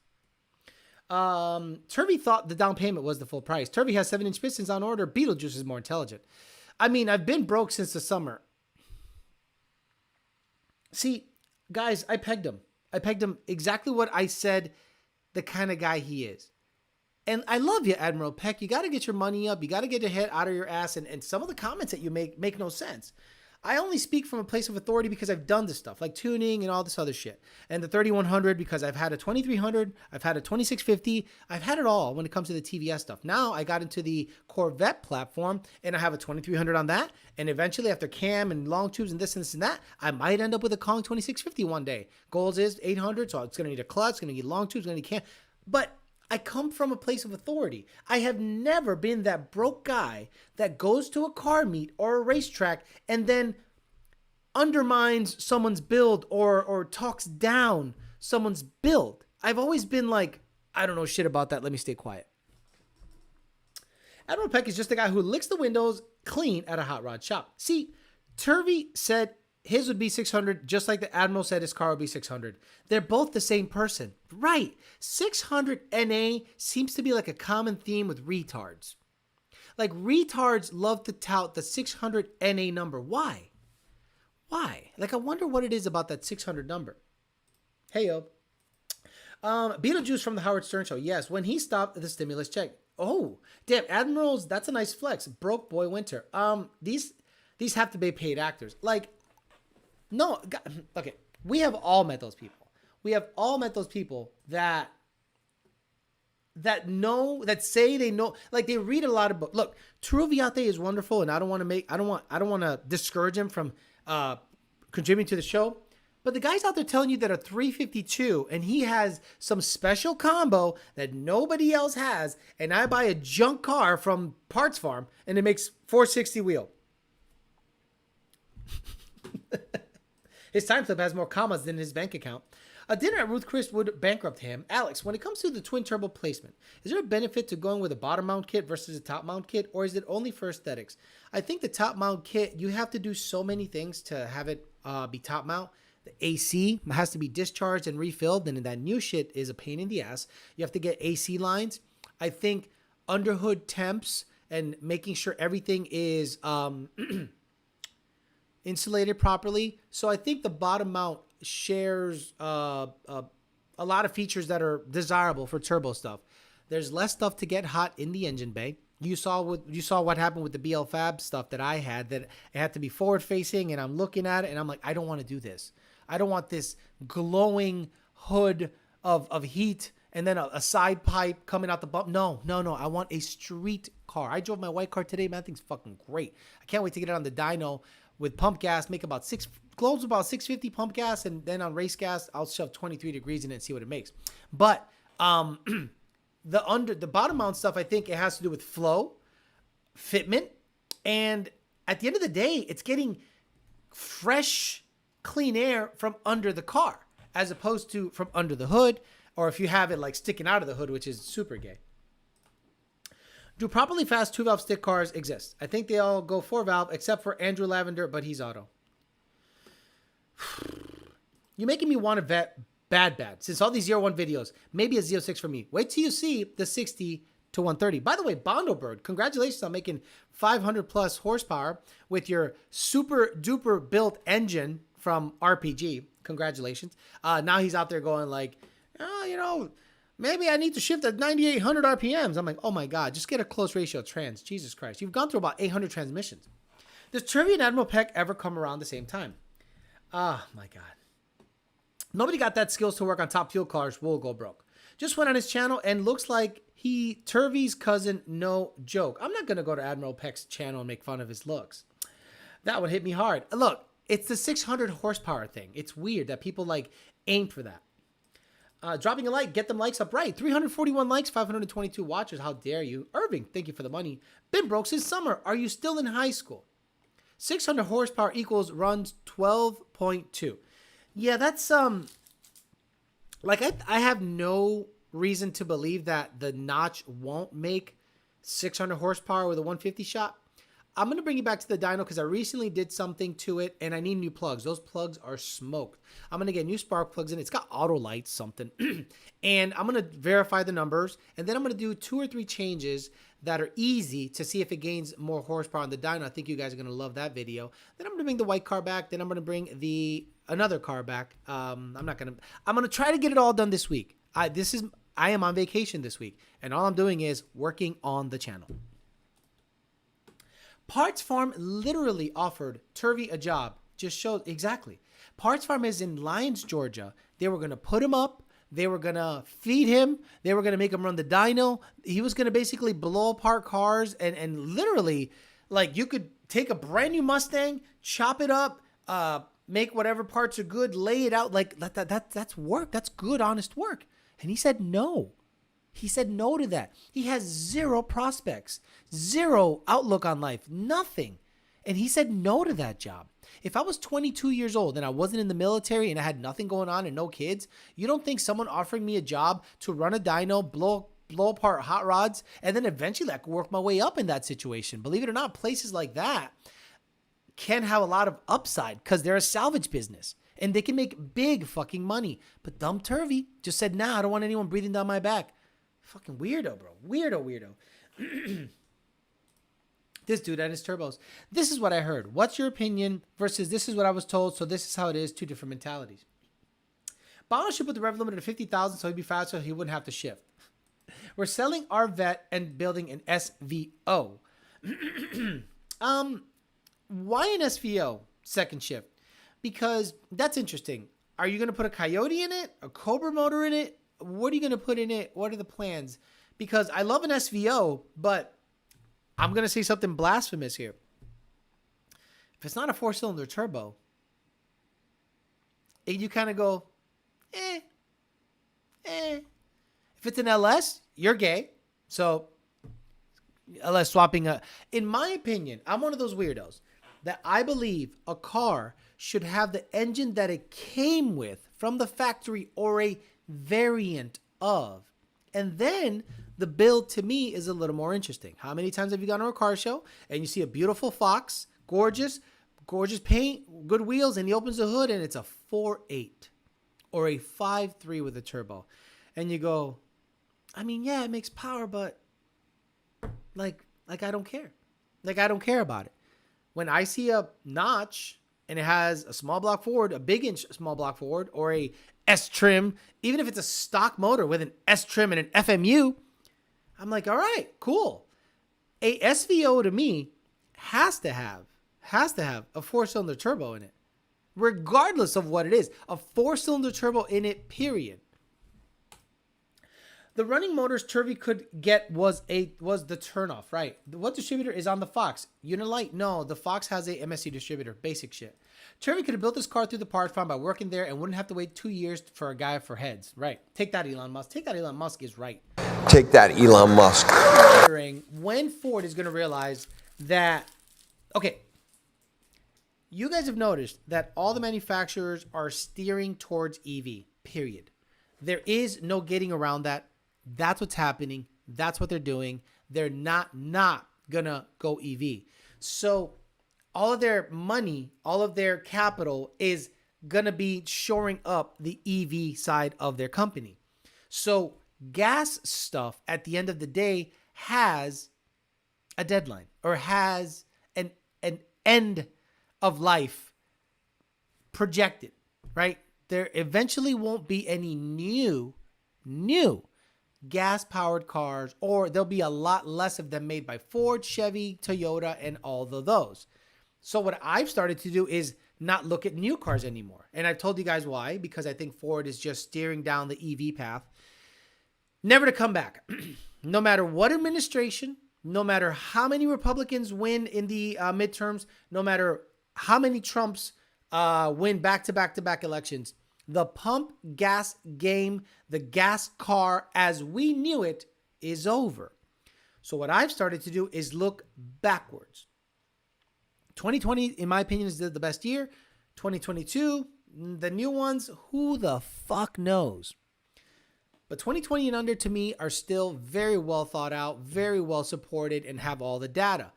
Turvey thought the down payment was the full price. Turvey has 7-inch pistons on order. Beetlejuice is more intelligent. I mean, I've been broke since the summer. See, guys, I pegged him. I pegged him exactly what I said the kind of guy he is. And I love you, Admiral Peck. You got to get your money up. You got to get your head out of your ass. And some of the comments that you make no sense. I only speak from a place of authority because I've done this stuff, like tuning and all this other shit. And the 3100 because I've had a 2300, I've had a 2650, I've had it all when it comes to the TVS stuff. Now I got into the Corvette platform and I have a 2300 on that. And eventually after cam and long tubes and this and that, I might end up with a Kong 2650 one day. Goals is 800, so it's going to need a clutch, it's going to need long tubes, it's going to need cam. But I come from a place of authority. I have never been that broke guy that goes to a car meet or a racetrack and then undermines someone's build or talks down someone's build. I've always been like, I don't know shit about that. Let me stay quiet. Admiral Peck is just the guy who licks the windows clean at a hot rod shop. See, Turvey said his would be 600, just like the Admiral said his car would be 600. They're both the same person. Right. 600 NA seems to be like a common theme with retards. Like, retards love to tout the 600 NA number. Why? Why? Like, I wonder what it is about that 600 number. Hey, yo. Beetlejuice from the Howard Stern show. Yes, when he stopped the stimulus check. Oh, damn, Admirals, that's a nice flex. Broke boy winter. These these have to be paid actors. Like, no, okay. We have all met those people. We have all met those people that know, that say they know, like they read a lot of books. Look, Truviate is wonderful, and I don't want to discourage him from contributing to the show. But the guy's out there telling you that a 352, and he has some special combo that nobody else has, and I buy a junk car from Parts Farm, and it makes 460 wheel. His time slip has more commas than his bank account. A dinner at Ruth Chris would bankrupt him. Alex, when it comes to the twin turbo placement, is there a benefit to going with a bottom mount kit versus a top mount kit, or is it only for aesthetics? I think the top mount kit, you have to do so many things to have it be top mount. The AC has to be discharged and refilled, and that new shit is a pain in the ass. You have to get AC lines. I think underhood temps and making sure everything is insulated properly. So I think the bottom mount shares a lot of features that are desirable for turbo stuff. There's less stuff to get hot in the engine bay. You saw what happened with the BL Fab stuff that I had, that it had to be forward facing, and I'm looking at it and I'm like, I don't want to do this. I don't want this glowing hood of heat and then a side pipe coming out the bump. No. I want a street car. I drove my white car today, man. That thing's fucking great. I can't wait to get it on the dyno with pump gas, make about glows about 650 pump gas, and then on race gas, I'll shove 23 degrees in it and see what it makes. But the bottom mount stuff, I think it has to do with flow, fitment, and at the end of the day, it's getting fresh, clean air from under the car, as opposed to from under the hood, or if you have it like sticking out of the hood, which is super gay. Do properly fast 2-valve stick cars exist? I think they all go 4-valve, except for Andrew Lavender, but he's auto. You're making me want a vet bad. Since all these 01 videos, maybe a Z06 for me. Wait till you see the 60 to 130. By the way, Bondo Bird, congratulations on making 500 plus horsepower with your super duper built engine from RPG. Congratulations. Now he's out there going like, oh, maybe I need to shift at 9,800 RPMs. I'm like, oh my God, just get a close ratio trans. Jesus Christ. You've gone through about 800 transmissions. Does Turvey and Admiral Peck ever come around the same time? Ah, my God. Nobody got that skills to work on top fuel cars. Will go broke. Just went on his channel and looks like Turvey's cousin, no joke. I'm not going to go to Admiral Peck's channel and make fun of his looks. That would hit me hard. Look, it's the 600 horsepower thing. It's weird that people like aim for that. Dropping a like, get them likes up right. 341 likes, 522 watchers. How dare you? Irving, thank you for the money. Been broke since summer. Are you still in high school? 600 horsepower equals runs 12.2. Yeah, that's like I have no reason to believe that the notch won't make 600 horsepower with a 150 shot. I'm going to bring you back to the dyno because I recently did something to it and I need new plugs. Those plugs are smoked. I'm going to get new spark plugs in. It's got auto lights, something. And I'm going to verify the numbers. And then I'm going to do 2 or 3 changes that are easy to see if it gains more horsepower on the dyno. I think you guys are going to love that video. Then I'm going to bring the white car back. Then I'm going to bring another car back. I'm going to try to get it all done this week. I am on vacation this week. And all I'm doing is working on the channel. Parts Farm literally offered Turvey a job. Just showed exactly. Parts Farm is in Lyons, Georgia. They were going to put him up. They were going to feed him. They were going to make him run the dyno. He was going to basically blow apart cars and literally, like, you could take a brand new Mustang, chop it up, make whatever parts are good, lay it out. Like, that's work. That's good, honest work. And he said no. He said no to that. He has 0 prospects, 0 outlook on life, nothing. And he said no to that job. If I was 22 years old and I wasn't in the military and I had nothing going on and no kids, you don't think someone offering me a job to run a dyno, blow apart hot rods, and then eventually I could work my way up in that situation? Believe it or not, places like that can have a lot of upside because they're a salvage business. And they can make big fucking money. But dumb Turvey just said, nah, I don't want anyone breathing down my back. Fucking weirdo, bro. Weirdo. This dude and his turbos. This is what I heard. What's your opinion versus this is what I was told, so this is how it is. 2 different mentalities. Bono should put the rev limit at 50,000 so he'd be faster, so he wouldn't have to shift. We're selling our vet and building an SVO. why an SVO second shift? Because that's interesting. Are you going to put a Coyote in it? A Cobra motor in it? What are you going to put in it? What are the plans? Because I love an SVO, but I'm going to say something blasphemous here. If it's not a 4-cylinder turbo, you kind of go, eh. If it's an LS, you're gay. So LS swapping. In my opinion, I'm one of those weirdos that I believe a car should have the engine that it came with from the factory or a variant of. And then the build to me is a little more interesting. How many times have you gone to a car show and you see a beautiful Fox, gorgeous paint, good wheels, and he opens the hood and it's a 4.8 or a 5.3 with a turbo. And you go, I mean, yeah, it makes power, but like I don't care. Like, I don't care about it. When I see a notch and it has a small block Ford, a big inch small block Ford, or a S trim, even if it's a stock motor with an S trim and an FMU, I'm like, all right, cool. A SVO to me has to have a 4-cylinder turbo in it, regardless of what it is. A 4-cylinder turbo in it, period. The running motors Turvey could get was the turnoff, right? What distributor is on the Fox? Unilite? No, the Fox has a MSC distributor. Basic shit. Turvey could have built this car through the parts farm by working there and wouldn't have to wait 2 years for a guy for heads. Right. Take that, Elon Musk. Take that, Elon Musk is right. Take that, Elon Musk. When Ford is going to realize that, okay, you guys have noticed that all the manufacturers are steering towards EV, period. There is no getting around that. That's what's happening. That's what they're doing. They're not gonna go EV. So all of their money, all of their capital is gonna be shoring up the EV side of their company. So gas stuff at the end of the day has a deadline or has an end of life projected, right? There eventually won't be any new gas-powered cars, or there'll be a lot less of them made by Ford, Chevy, Toyota, and all of those. So what I've started to do is not look at new cars anymore. And I've told you guys why, because I think Ford is just steering down the EV path, never to come back. No matter what administration, no matter how many Republicans win in the midterms, no matter how many Trumps win back-to-back elections, the pump gas game, the gas car as we knew it, is over. So what I've started to do is look backwards. 2020, in my opinion, is the best year. 2022, the new ones, who the fuck knows? But 2020 and under, to me, are still very well thought out, very well supported, and have all the data.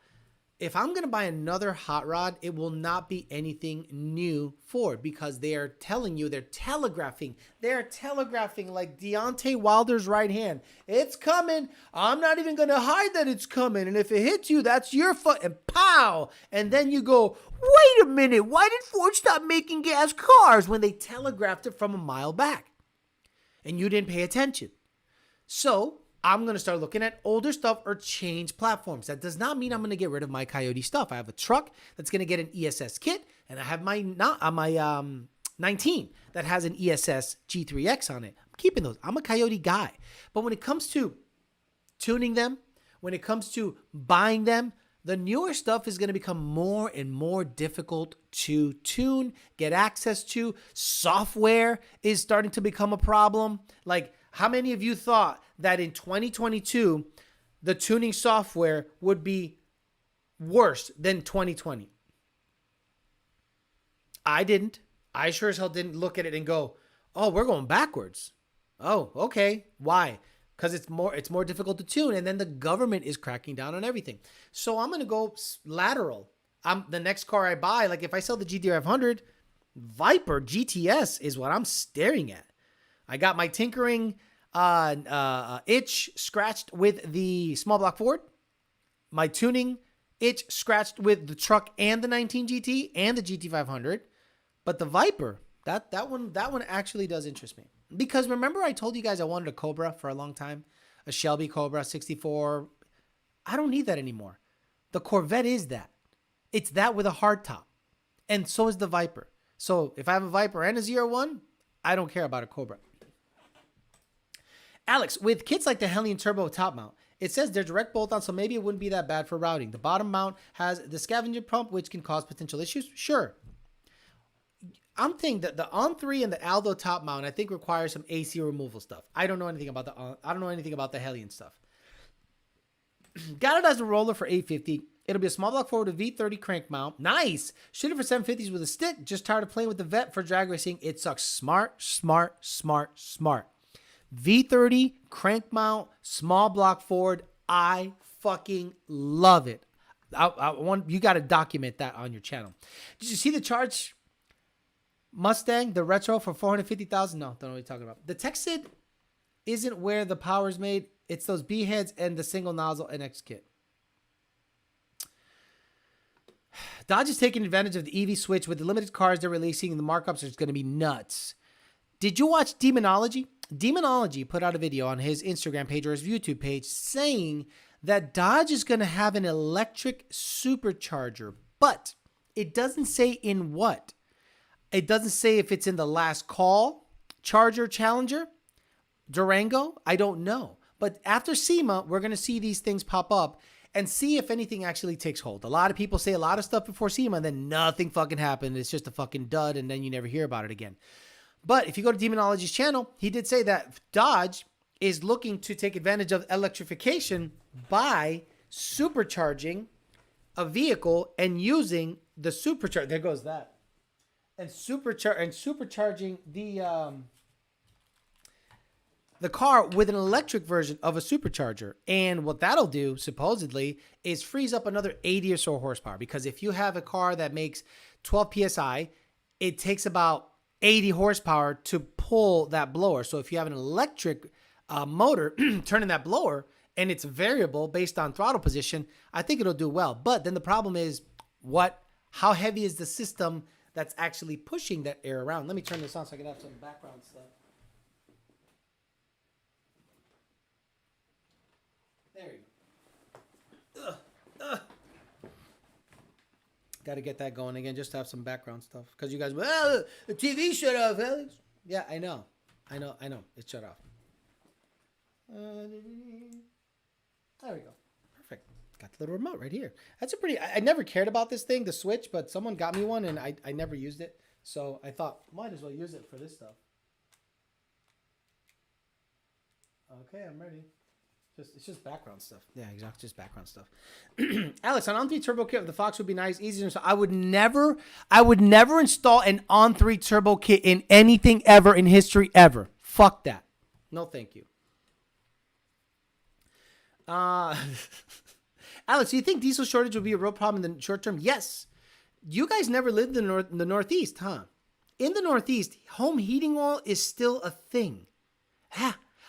If I'm going to buy another hot rod, it will not be anything new Ford, because they are telling you, they're telegraphing like Deontay Wilder's right hand. It's coming. I'm not even going to hide that it's coming. And if it hits you, that's your foot. And pow. And then you go, wait a minute. Why did Ford stop making gas cars when they telegraphed it from a mile back? And you didn't pay attention. So I'm going to start looking at older stuff or change platforms. That does not mean I'm going to get rid of my Coyote stuff. I have a truck that's going to get an ESS kit, and I have my 19 that has an ESS G3X on it. I'm keeping those. I'm a Coyote guy. But when it comes to tuning them, when it comes to buying them, the newer stuff is going to become more and more difficult to tune, get access to. Software is starting to become a problem. Like, how many of you thought that in 2022, the tuning software would be worse than 2020? I didn't. I sure as hell didn't look at it and go, oh, we're going backwards. Oh, okay. Why? Because it's more difficult to tune, and then the government is cracking down on everything. So I'm going to go lateral. The next car I buy, like if I sell the GT500, Viper GTS is what I'm staring at. I got my tinkering itch scratched with the small block Ford. My tuning itch scratched with the truck and the 19 GT and the GT500. But the Viper, that one actually does interest me. Because remember I told you guys I wanted a Cobra for a long time? A Shelby Cobra 64. I don't need that anymore. The Corvette is that. It's that with a hard top. And so is the Viper. So if I have a Viper and a ZR1, I don't care about a Cobra. Alex, with kits like the Hellion Turbo top mount, it says they're direct bolt-on, so maybe it wouldn't be that bad for routing. The bottom mount has the scavenger pump, which can cause potential issues. Sure. I'm thinking that the On3 and the Aldo top mount, I think, requires some AC removal stuff. I don't know anything about the Hellion stuff. Got it as a roller for 850. It'll be a small block forward with V30 crank mount. Nice. Shoot it for 750s with a stick. Just tired of playing with the Vet for drag racing. It sucks. Smart. V30 crank mount, small block forward. I fucking love it. I want you got to document that on your channel. Did you see the Charge Mustang, the retro for $450,000? No, don't know what you're talking about. The Texid isn't where the power is made. It's those B heads and the single nozzle NX kit. Dodge is taking advantage of the EV switch with the limited cars they're releasing, and the markups are going to be nuts. Did you watch Demonology? Demonology put out a video on his Instagram page or his YouTube page saying that Dodge is going to have an electric supercharger, but it doesn't say in what. It doesn't say if it's in the Last Call, Charger, Challenger, Durango. I don't know. But after SEMA, we're going to see these things pop up and see if anything actually takes hold. A lot of people say a lot of stuff before SEMA, and then nothing fucking happened. It's just a fucking dud, and then you never hear about it again. But if you go to Demonology's channel, he did say that Dodge is looking to take advantage of electrification by supercharging a vehicle and using the supercharger. There goes that. And supercharging the car with an electric version of a supercharger. And what that'll do, supposedly, is freeze up another 80 or so horsepower. Because if you have a car that makes 12 PSI, it takes about 80 horsepower to pull that blower. So if you have an electric motor turning that blower and it's variable based on throttle position, I think it'll do well. But then the problem is how heavy is the system that's actually pushing that air around? Let me turn this on so I can have some background stuff. There you go. Got to get that going again just to have some background stuff. Because you guys, well, the TV shut off, Alex. Yeah, I know. It shut off. There we go. Perfect. Got the little remote right here. That's a pretty, I never cared about this thing, the Switch, but someone got me one and I never used it. So I thought, might as well use it for this stuff. Okay, I'm ready. It's just background stuff. Yeah, exactly. Just background stuff. Alex, an On3 turbo kit of the Fox would be nice, easy to install. I would never install an On3 turbo kit in anything ever in history ever. Fuck that. No, thank you. Alex, do you think diesel shortage will be a real problem in the short term? Yes. You guys never lived in the Northeast, huh? In the Northeast, home heating oil is still a thing.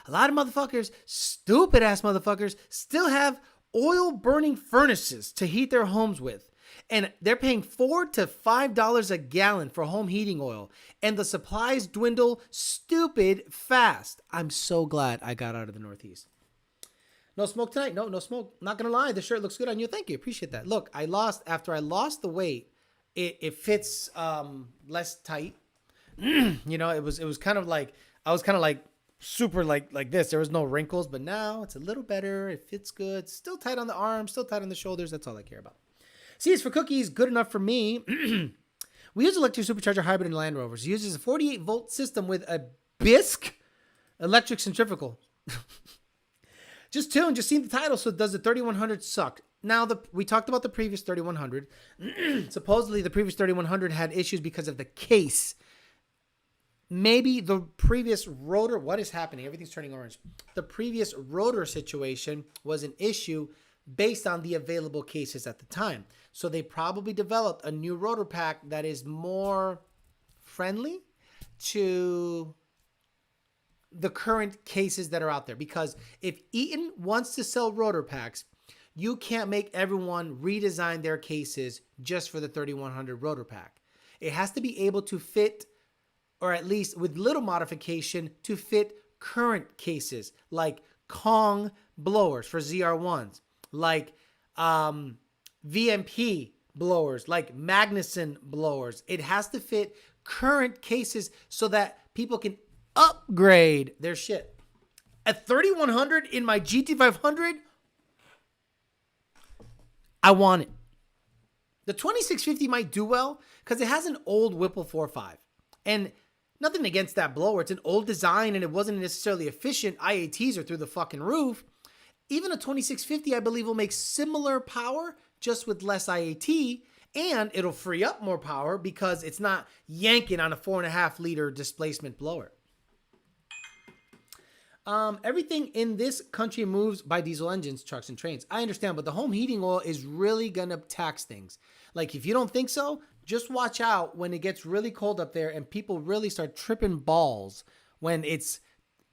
A lot of motherfuckers, stupid ass motherfuckers, still have oil burning furnaces to heat their homes with. And they're paying $4 to $5 a gallon for home heating oil. And the supplies dwindle stupid fast. I'm so glad I got out of the Northeast. No smoke tonight? No smoke. Not going to lie. The shirt looks good on you. Thank you. Appreciate that. Look, after I lost the weight, it fits less tight. You know, it was kind of like, I was kind of like, super like this. There was no wrinkles, but now it's a little better. It fits good. Still tight on the arms, still tight on the shoulders. That's all I care about. C is for cookies. Good enough for me. We use electric supercharger hybrid in Land Rovers. It uses a 48 volt system with a bisque electric centrifugal. Just seen the title. So does the 3100 suck? Now we talked about the previous 3100. Supposedly the previous 3100 had issues because of the case. Maybe the previous rotor, what is happening? Everything's turning orange. The previous rotor situation was an issue based on the available cases at the time. So they probably developed a new rotor pack that is more friendly to the current cases that are out there. Because if Eaton wants to sell rotor packs, you can't make everyone redesign their cases just for the 3100 rotor pack. It has to be able to fit, or at least with little modification, to fit current cases like Kong blowers for ZR1s, like VMP blowers, like Magnuson blowers. It has to fit current cases so that people can upgrade their shit. At 3100 in my GT500, I want it. The 2650 might do well because it has an old Whipple 4.5. And nothing against that blower. It's an old design and it wasn't necessarily efficient. IATs are through the fucking roof. Even a 2650, I believe, will make similar power, just with less IAT. And it'll free up more power because it's not yanking on a 4.5 liter displacement blower. Everything in this country moves by diesel engines, trucks, and trains. I understand, but the home heating oil is really going to tax things. Like, if you don't think so, just watch out when it gets really cold up there and people really start tripping balls when it's...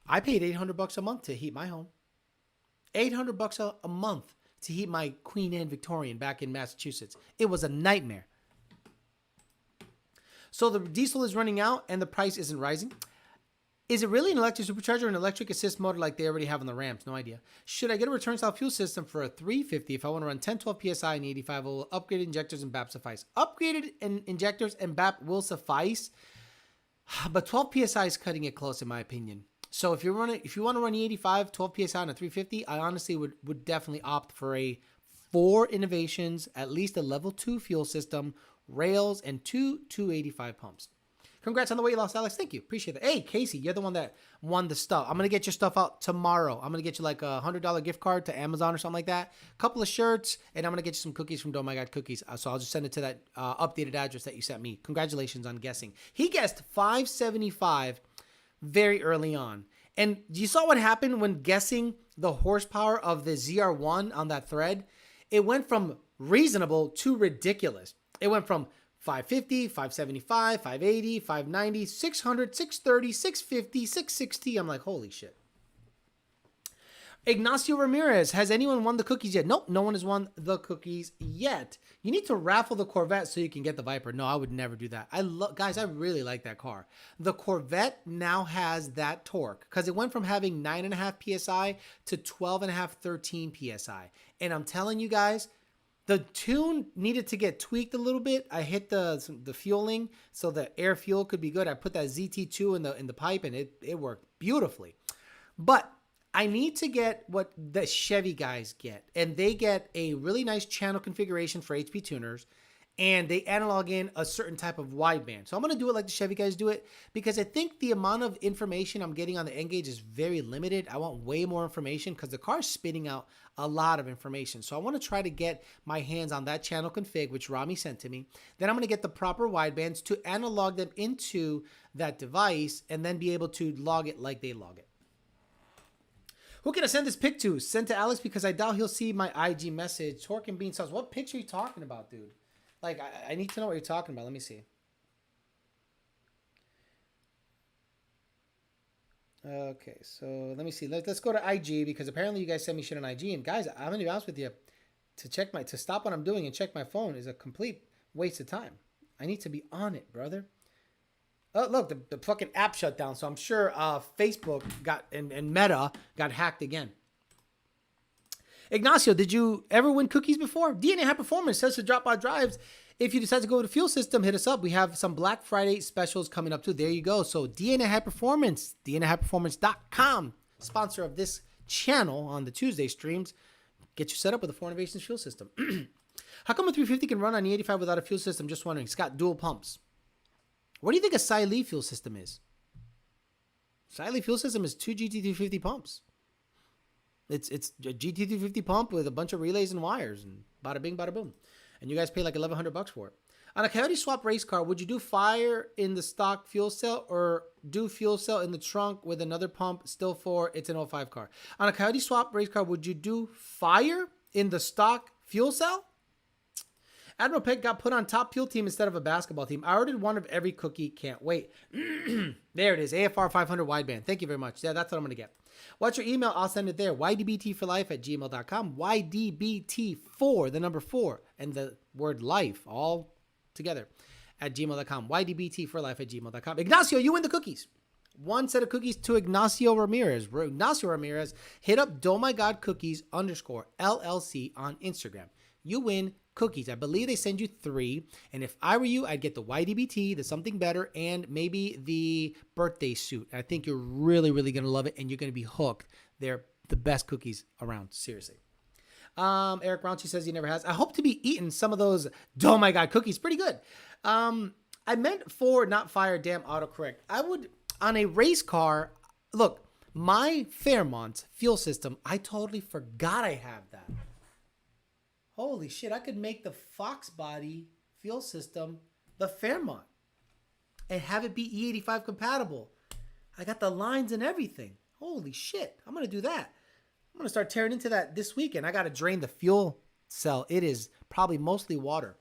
I paid $800 a month to heat my home. $800 a month to heat my Queen Anne Victorian back in Massachusetts. It was a nightmare. So the diesel is running out and the price isn't rising. Is it really an electric supercharger or an electric assist motor like they already have on the Rams? No idea. Should I get a return style fuel system for a 350 if I want to run 10, 12 PSI and 85? Will upgraded injectors and BAP suffice? Upgraded injectors and BAP will suffice, but 12 PSI is cutting it close in my opinion. So if you want to run E85, 12 PSI on a 350, I honestly would definitely opt for a 4 innovations, at least a level 2 fuel system, rails, and 2 285 pumps. Congrats on the weight loss, Alex. Thank you. Appreciate that. Hey, Casey, you're the one that won the stuff. I'm going to get your stuff out tomorrow. I'm going to get you like a $100 gift card to Amazon or something like that. A couple of shirts, and I'm going to get you some cookies from Oh My God Cookies. So I'll just send it to that updated address that you sent me. Congratulations on guessing. He guessed 575 very early on. And you saw what happened when guessing the horsepower of the ZR1 on that thread? It went from reasonable to ridiculous. It went from 550, 575, 580, 590, 600, 630, 650, 660. I'm like, holy shit. Ignacio Ramirez, has anyone won the cookies yet? Nope, no one has won the cookies yet. You need to raffle the Corvette so you can get the Viper. No, I would never do that. Guys, I really like that car. The Corvette now has that torque because it went from having 9.5 PSI to 12.5, 13 PSI. And I'm telling you guys, the tune needed to get tweaked a little bit. I hit the fueling so the air fuel could be good. I put that ZT2 in the pipe and it worked beautifully. But I need to get what the Chevy guys get. And they get a really nice channel configuration for HP tuners. And they analog in a certain type of wideband. So I'm going to do it like the Chevy guys do it. Because I think the amount of information I'm getting on the N-Gage is very limited. I want way more information because the car is spitting out a lot of information. So I want to try to get my hands on that channel config, which Rami sent to me. Then I'm going to get the proper widebands to analog them into that device. And then be able to log it like they log it. Who can I send this pic to? Send to Alex because I doubt he'll see my IG message. Torque and Bean sauce. What picture are you talking about, dude? Like, I need to know what you're talking about. Let me see. Okay, so let me see. Let's go to IG because apparently you guys send me shit on IG. And guys, I'm going to be honest with you. To stop what I'm doing and check my phone is a complete waste of time. I need to be on it, brother. Oh, look, the fucking app shut down. So I'm sure Facebook got and Meta got hacked again. Ignacio, did you ever win cookies before? DNA High Performance says to drop our drives. If you decide to go with a fuel system, hit us up. We have some Black Friday specials coming up too. There you go. So DNA High Performance, DNAHighPerformance.com, sponsor of this channel on the Tuesday streams. Get you set up with a 4 Innovations fuel system. How come a 350 can run on E85 without a fuel system? Just wondering. It's got dual pumps. What do you think a Siley fuel system is? Siley fuel system is 2 GT350 pumps. It's a GT350 pump with a bunch of relays and wires and bada bing, bada boom. And you guys pay like $1,100 for it. On a Coyote swap race car, would you do fire in the stock fuel cell or do fuel cell in the trunk with another pump still for it's an 05 car? On a Coyote swap race car, would you do fire in the stock fuel cell? Admiral Peck got put on top fuel team instead of a basketball team. I ordered one of every cookie. Can't wait. There it is. AFR 500 wideband. Thank you very much. Yeah, that's what I'm going to get. What's your email? I'll send it there. ydbtforlife@gmail.com. ydbt4, the number 4, and the word life all together at gmail.com. ydbtforlife@gmail.com. Ignacio, you win the cookies. One set of cookies to Ignacio Ramirez. Ignacio Ramirez, hit up Oh My God Cookies _ LLC on Instagram. You win cookies. I believe they send you 3. And if I were you, I'd get the YDBT, the something better, and maybe the birthday suit. I think you're really, really going to love it, and you're going to be hooked. They're the best cookies around. Seriously. Eric Raunchy says he never has. I hope to be eating some of those, oh my God, cookies. Pretty good. I meant for not fire, damn autocorrect. I would, on a race car, look, my Fairmont fuel system, I totally forgot I have that. Holy shit, I could make the Fox body fuel system the Fairmont and have it be E85 compatible. I got the lines and everything. Holy shit, I'm going to do that. I'm going to start tearing into that this weekend. I got to drain the fuel cell. It is probably mostly water.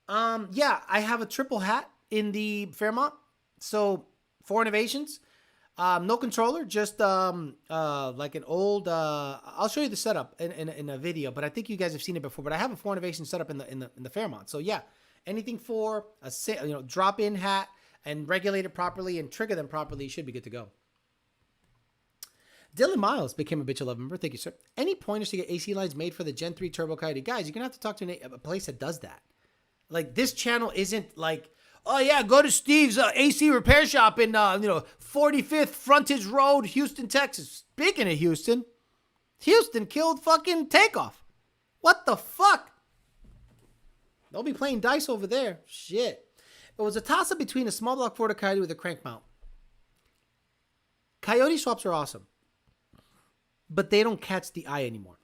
Yeah, I have a triple hat in the Fairmont. So 4 innovations. No controller, just like an old. I'll show you the setup in a video, but I think you guys have seen it before. But I have a 4 innovation setup in the Fairmont. So yeah, anything for a drop-in hat and regulate it properly and trigger them properly, you should be good to go. Dylan Miles became a Bitch 11 member. Thank you, sir. Any pointers to get AC lines made for the Gen 3 Turbo Coyote? Guys, you're gonna have to talk to a place that does that. Like, this channel isn't like, oh yeah, go to Steve's AC repair shop in 45th Frontage Road, Houston, Texas. Speaking of Houston killed fucking Takeoff. What the fuck? They'll be playing dice over there. Shit. It was a toss-up between a small block Ford Coyote with a crank mount. Coyote swaps are awesome, but they don't catch the eye anymore.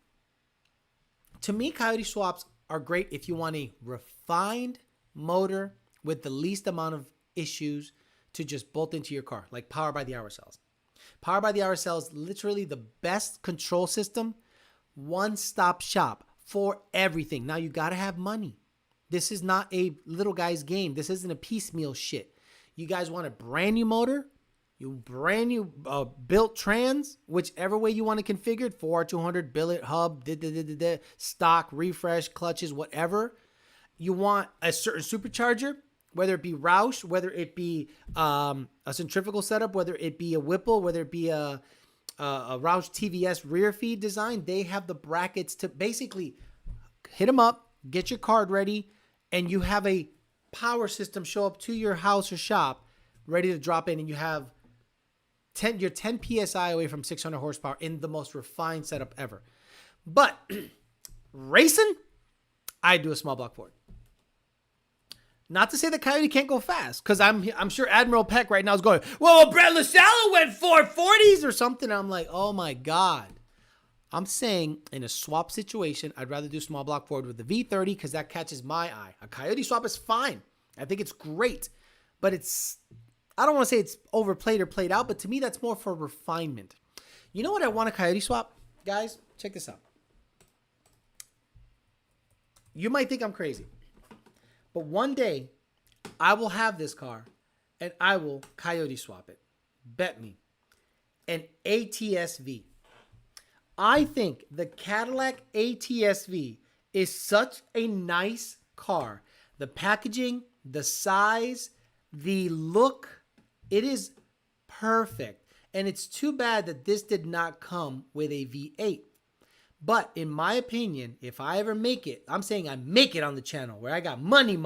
To me, Coyote swaps are great if you want a refined motor with the least amount of issues to just bolt into your car, like Power by the Hour cells. Power by the Hour cells, literally the best control system, one-stop shop for everything. Now, you got to have money. This is not a little guy's game. This isn't a piecemeal shit. You guys want a brand new motor, you brand new built trans, whichever way you want to configure it, 4R200, billet, hub, stock, refresh, clutches, whatever. You want a certain supercharger, whether it be Roush, whether it be a centrifugal setup, whether it be a Whipple, whether it be a Roush TVS rear feed design. They have the brackets to basically hit them up, get your card ready, and you have a power system show up to your house or shop ready to drop in, and you have you're 10 PSI away from 600 horsepower in the most refined setup ever. But racing, I do a small block Ford. Not to say that Coyote can't go fast, because I'm sure Admiral Peck right now is going, well, Brett LaSalle went 440s or something. I'm like, oh my God. I'm saying in a swap situation, I'd rather do small block Ford with the V30 because that catches my eye. A Coyote swap is fine. I think it's great, but I don't want to say it's overplayed or played out, but to me, that's more for refinement. You know what I want a Coyote swap? Guys, check this out. You might think I'm crazy, but one day I will have this car and I will Coyote swap it. Bet me. An ATS-V. I think the Cadillac ATS-V is such a nice car. The packaging, the size, the look, it is perfect. And it's too bad that this did not come with a V8. But in my opinion, if I ever make it, I'm saying I make it on the channel where I got money,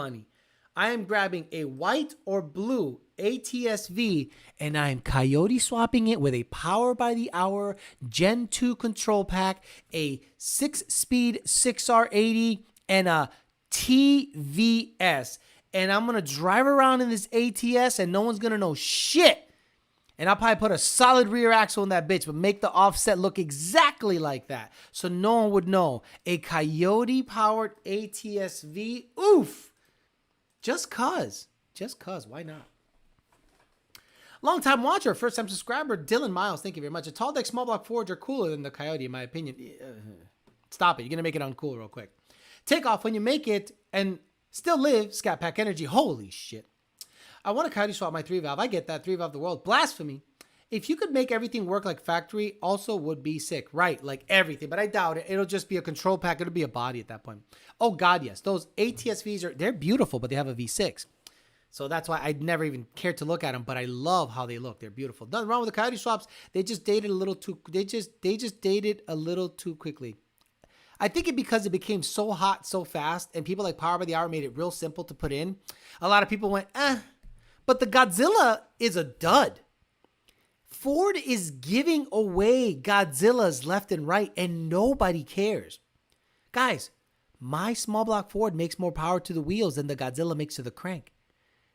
I am grabbing a white or blue ATS-V and I am Coyote swapping it with a Power by the Hour Gen 2 control pack, a 6-speed 6R80, and a TVS. And I'm going to drive around in this ATS and no one's going to know shit. And I'll probably put a solid rear axle in that bitch, but make the offset look exactly like that. So no one would know. A Coyote powered ATS-V. Oof. Just cuz. Why not? Long-time watcher, first-time subscriber, Dylan Miles. Thank you very much. A tall deck small block Fords are cooler than the Coyote, in my opinion. Stop it. You're going to make it uncool real quick. Take off when you make it and still live. Scat Pack Energy. Holy shit. I want to Coyote swap my 3-valve. I get that. 3-valve the world. Blasphemy. If you could make everything work like factory, also would be sick. Right, like everything. But I doubt it. It'll just be a control pack. It'll be a body at that point. Oh, God, yes. Those ATS-Vs, they're beautiful, but they have a V6. So that's why I'd never even cared to look at them, but I love how they look. They're beautiful. Nothing wrong with the Coyote swaps. They just dated a little too quickly. I think because it became so hot so fast and people like Power by the Hour made it real simple to put in, a lot of people went, But the Godzilla is a dud. Ford is giving away Godzillas left and right and nobody cares. Guys, my small block Ford makes more power to the wheels than the Godzilla makes to the crank.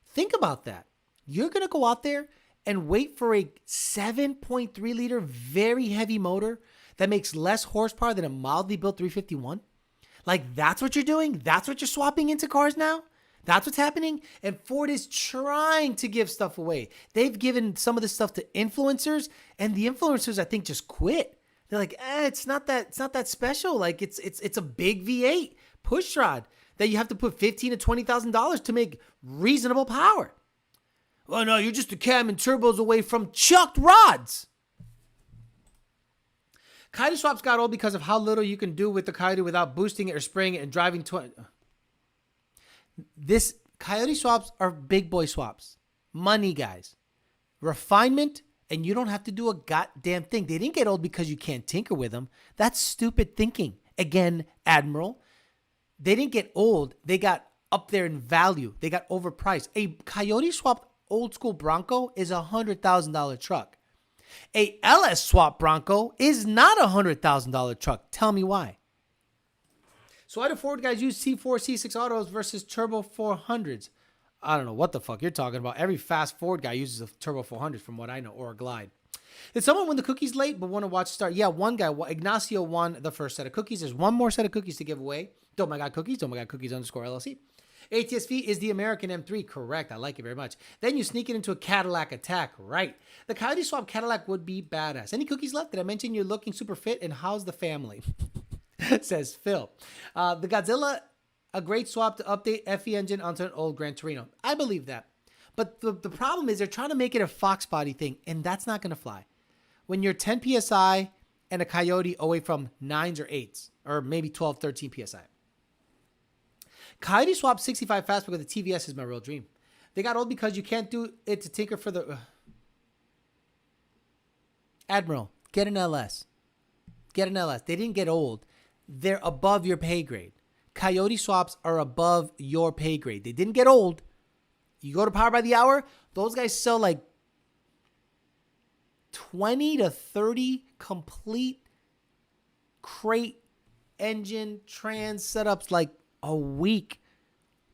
Think about that. You're going to go out there and wait for a 7.3 liter very heavy motor that makes less horsepower than a mildly built 351? Like, that's what you're doing? That's what you're swapping into cars now? That's what's happening? And Ford is trying to give stuff away. They've given some of this stuff to influencers, and the influencers, I think, just quit. They're like, it's not that special. Like, it's a big V8 pushrod that you have to put $15,000 to $20,000 to make reasonable power. Well, no, you're just a cam and turbos away from chucked rods. Coyote swaps got old because of how little you can do with the Coyote without boosting it or spraying it and driving This Coyote swaps are big boy swaps. Money, guys. Refinement, and you don't have to do a goddamn thing. They didn't get old because you can't tinker with them. That's stupid thinking. Again, Admiral. They didn't get old. They got up there in value. They got overpriced. A Coyote swapped old school Bronco is a $100,000 truck. A LS swap Bronco is not a $100,000 truck. Tell me why. So why do Ford guys use C4, C6 autos versus turbo 400s? I don't know what the fuck you're talking about. Every fast Ford guy uses a turbo 400 from what I know, or a Glide. Did someone win the cookies late but want to watch start? Yeah, one guy, Ignacio, won the first set of cookies. There's one more set of cookies to give away. Don't my God cookies, don't my God cookies _LLC. ATSV is the American M3. Correct. I like it very much. Then you sneak it into a Cadillac attack. Right. The Coyote swap Cadillac would be badass. Any cookies left? Did I mention you're looking super fit? And how's the family? Says Phil. The Godzilla, a great swap to update FE engine onto an old Gran Torino. I believe that. But the problem is they're trying to make it a Fox body thing, and that's not going to fly. When you're 10 PSI and a Coyote away from 9s or 8s, or maybe 12, 13 PSI. Coyote swap 65 fastback with a TVS is my real dream. They got old because you can't do it to tinker for the... Admiral, get an LS. Get an LS. They didn't get old. They're above your pay grade. Coyote swaps are above your pay grade. They didn't get old. You go to Power by the Hour, those guys sell like 20 to 30 complete crate engine trans setups like a week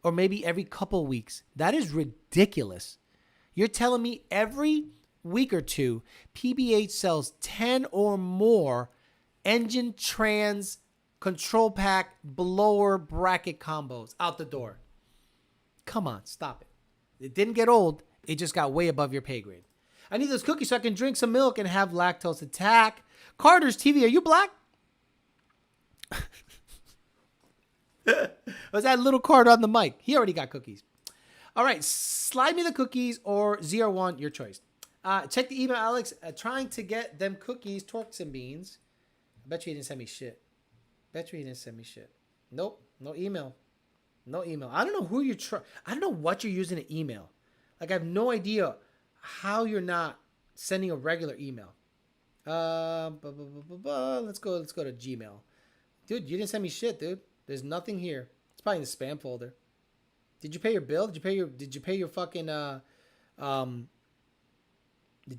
or maybe every couple weeks. That is ridiculous. You're telling me every week or two, PBH sells 10 or more engine trans control pack blower bracket combos out the door. Come on, stop it. It didn't get old. It just got way above your pay grade. I need those cookies so I can drink some milk and have lactose attack. Carter's TV, are you black? Was that little Carter on the mic? He already got cookies. All right, slide me the cookies or ZR1, your choice. Check the email, Alex. Trying to get them cookies, Torques and Beans. I bet you he didn't send me shit. Nope, no email. No email. I don't know who you're I don't know what you're using to email. Like, I have no idea how you're not sending a regular email. Let's go to Gmail. Dude, you didn't send me shit, dude. There's nothing here. It's probably in the spam folder. Did you pay your bill? Did you pay your fucking did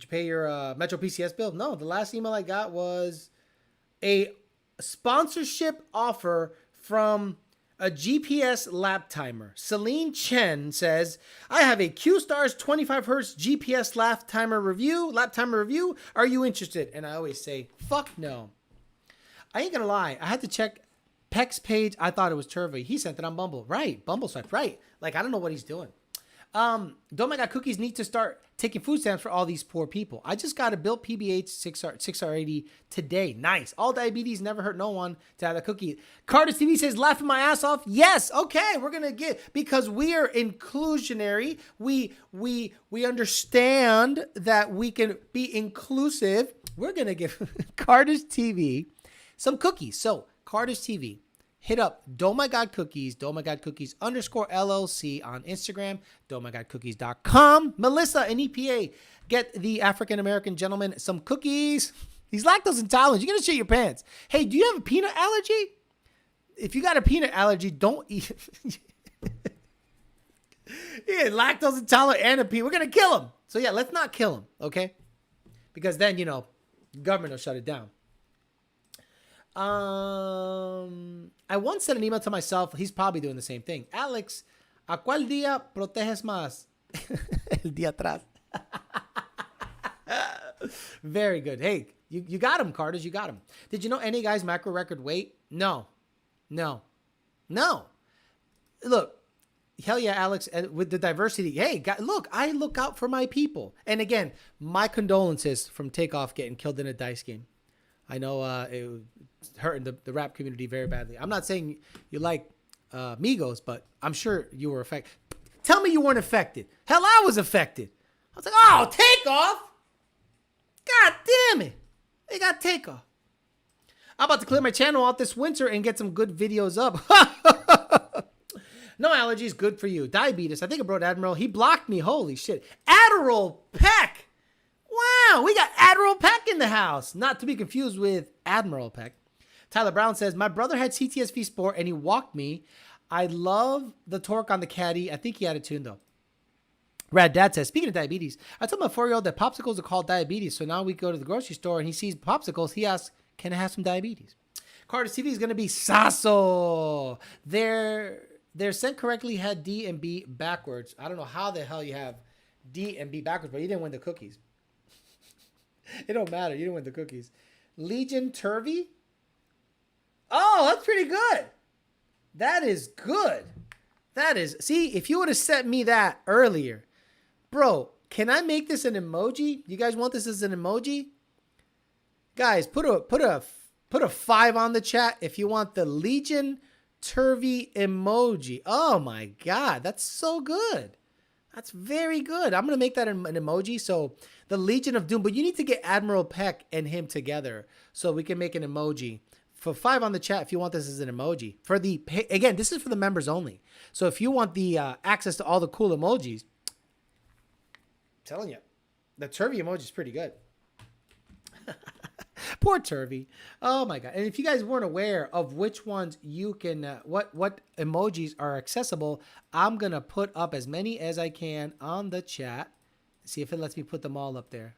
you pay your Metro PCS bill? No, the last email I got was a sponsorship offer from a GPS lap timer. Celine Chen says, I have a Q-Stars 25 Hertz GPS lap timer review. Are you interested? And I always say, fuck no. I ain't gonna lie. I had to check Peck's page. I thought it was Turvey. He sent it on Bumble. Right. Bumble swipe. Right. Like, I don't know what he's doing. Don't my God cookies need to start taking food stamps for all these poor people. I just got a built PBH 6R80 today. Nice. All diabetes never hurt no one to have a cookie. Carter's TV says, laughing my ass off. Yes. Okay. We're going to get, because we are inclusionary. We understand that we can be inclusive. We're going to give Carter's TV some cookies. So Carter's TV. Hit up Don't My God Cookies, Don't My God Cookies _LLC on Instagram, don'tmygodcookies.com. Melissa and EPA, get the African-American gentleman some cookies. He's lactose intolerant. You're going to shit your pants. Hey, do you have a peanut allergy? if you got a peanut allergy, don't eat. Yeah, lactose intolerant and a peanut. We're gonna kill him. So yeah, let's not kill him, okay? Because then government will shut it down. I once sent an email to myself. He's probably doing the same thing. Alex, ¿a cuál día proteges más? El día atrás. Very good. Hey, you got him, Carters. You got him. Did you know any guy's macro record weight? No. Look, hell yeah, Alex, with the diversity. Hey, look, I look out for my people. And again, my condolences from Takeoff getting killed in a dice game. I know it was hurting the rap community very badly. I'm not saying you like Migos, but I'm sure you were affected. Tell me you weren't affected. Hell, I was affected. I was like, oh, Takeoff. God damn it. They got Takeoff. I'm about to clear my channel out this winter and get some good videos up. No allergies, good for you. Diabetes. I think I brought Admiral. He blocked me. Holy shit. Admiral Peck. Wow, we got Admiral Peck in the house. Not to be confused with Admiral Peck. Tyler Brown says, my brother had CTSV Sport and he walked me. I love the torque on the caddy. I think he had it tuned though. Rad Dad says, speaking of diabetes, I told my 4-year-old that popsicles are called diabetes. So now we go to the grocery store and he sees popsicles. He asks, can I have some diabetes? Carter's TV is going to be Sasso. They're sent correctly had D and B backwards. I don't know how the hell you have D and B backwards, but you didn't win the cookies. It don't matter. You didn't win the cookies. Legion Turvey? Oh, that's pretty good. That is good. See, if you would have sent me that earlier. Bro, can I make this an emoji? You guys want this as an emoji? Guys, put a 5 on the chat if you want the Legion Turvey emoji. Oh my God, that's so good. That's very good. I'm going to make that an emoji. So the Legion of Doom, but you need to get Admiral Peck and him together so we can make an emoji. For 5 on the chat, if you want this as an emoji. Again, this is for the members only. So if you want the access to all the cool emojis, I'm telling you, the Turvey emoji is pretty good. Poor Turvey. Oh my God. And if you guys weren't aware of which ones you can, what emojis are accessible, I'm going to put up as many as I can on the chat. See if it lets me put them all up there.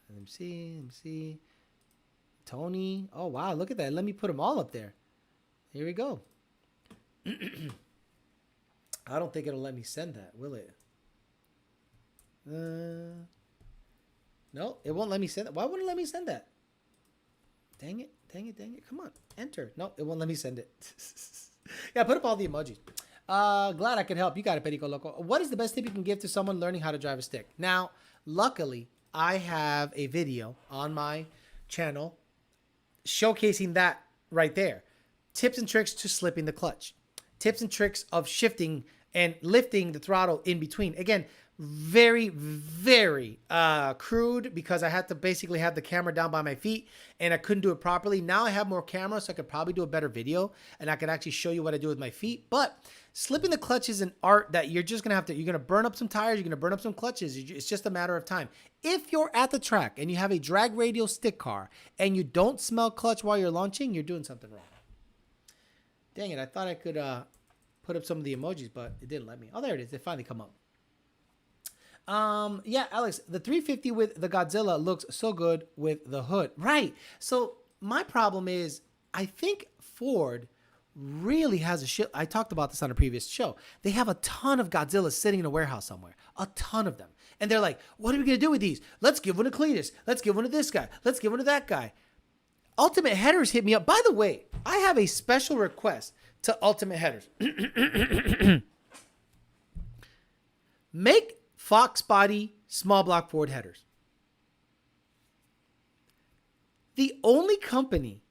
Let me see. Tony. Oh, wow. Look at that. Let me put them all up there. Here we go. I don't think it'll let me send that, will it? No, it won't let me send that. Why wouldn't it let me send that? Dang it. Come on. Enter. No, it won't let me send it. Yeah, put up all the emojis. Glad I could help. You got it, Perico Loco. What is the best tip you can give to someone learning how to drive a stick? Now, luckily, I have a video on my channel showcasing that right there. Tips and tricks to slipping the clutch. Tips and tricks of shifting and lifting the throttle in between. Again, very, very crude because I had to basically have the camera down by my feet and I couldn't do it properly. Now I have more camera, so I could probably do a better video and I could actually show you what I do with my feet. But slipping the clutch is an art that you're just going to you're going to burn up some tires. You're going to burn up some clutches. It's just a matter of time. If you're at the track and you have a drag radial stick car and you don't smell clutch while you're launching, you're doing something wrong. Dang it. I thought I could put up some of the emojis, but it didn't let me. Oh, there it is. They finally come up. Yeah, Alex, the 350 with the Godzilla looks so good with the hood. Right. So my problem is I think Ford really has a shit. I talked about this on a previous show. They have a ton of Godzillas sitting in a warehouse somewhere, a ton of them. And they're like, what are we going to do with these? Let's give one to Cletus. Let's give one to this guy. Let's give one to that guy. Ultimate Headers hit me up. By the way, I have a special request to Ultimate Headers. Make Fox body small block Ford headers. The only company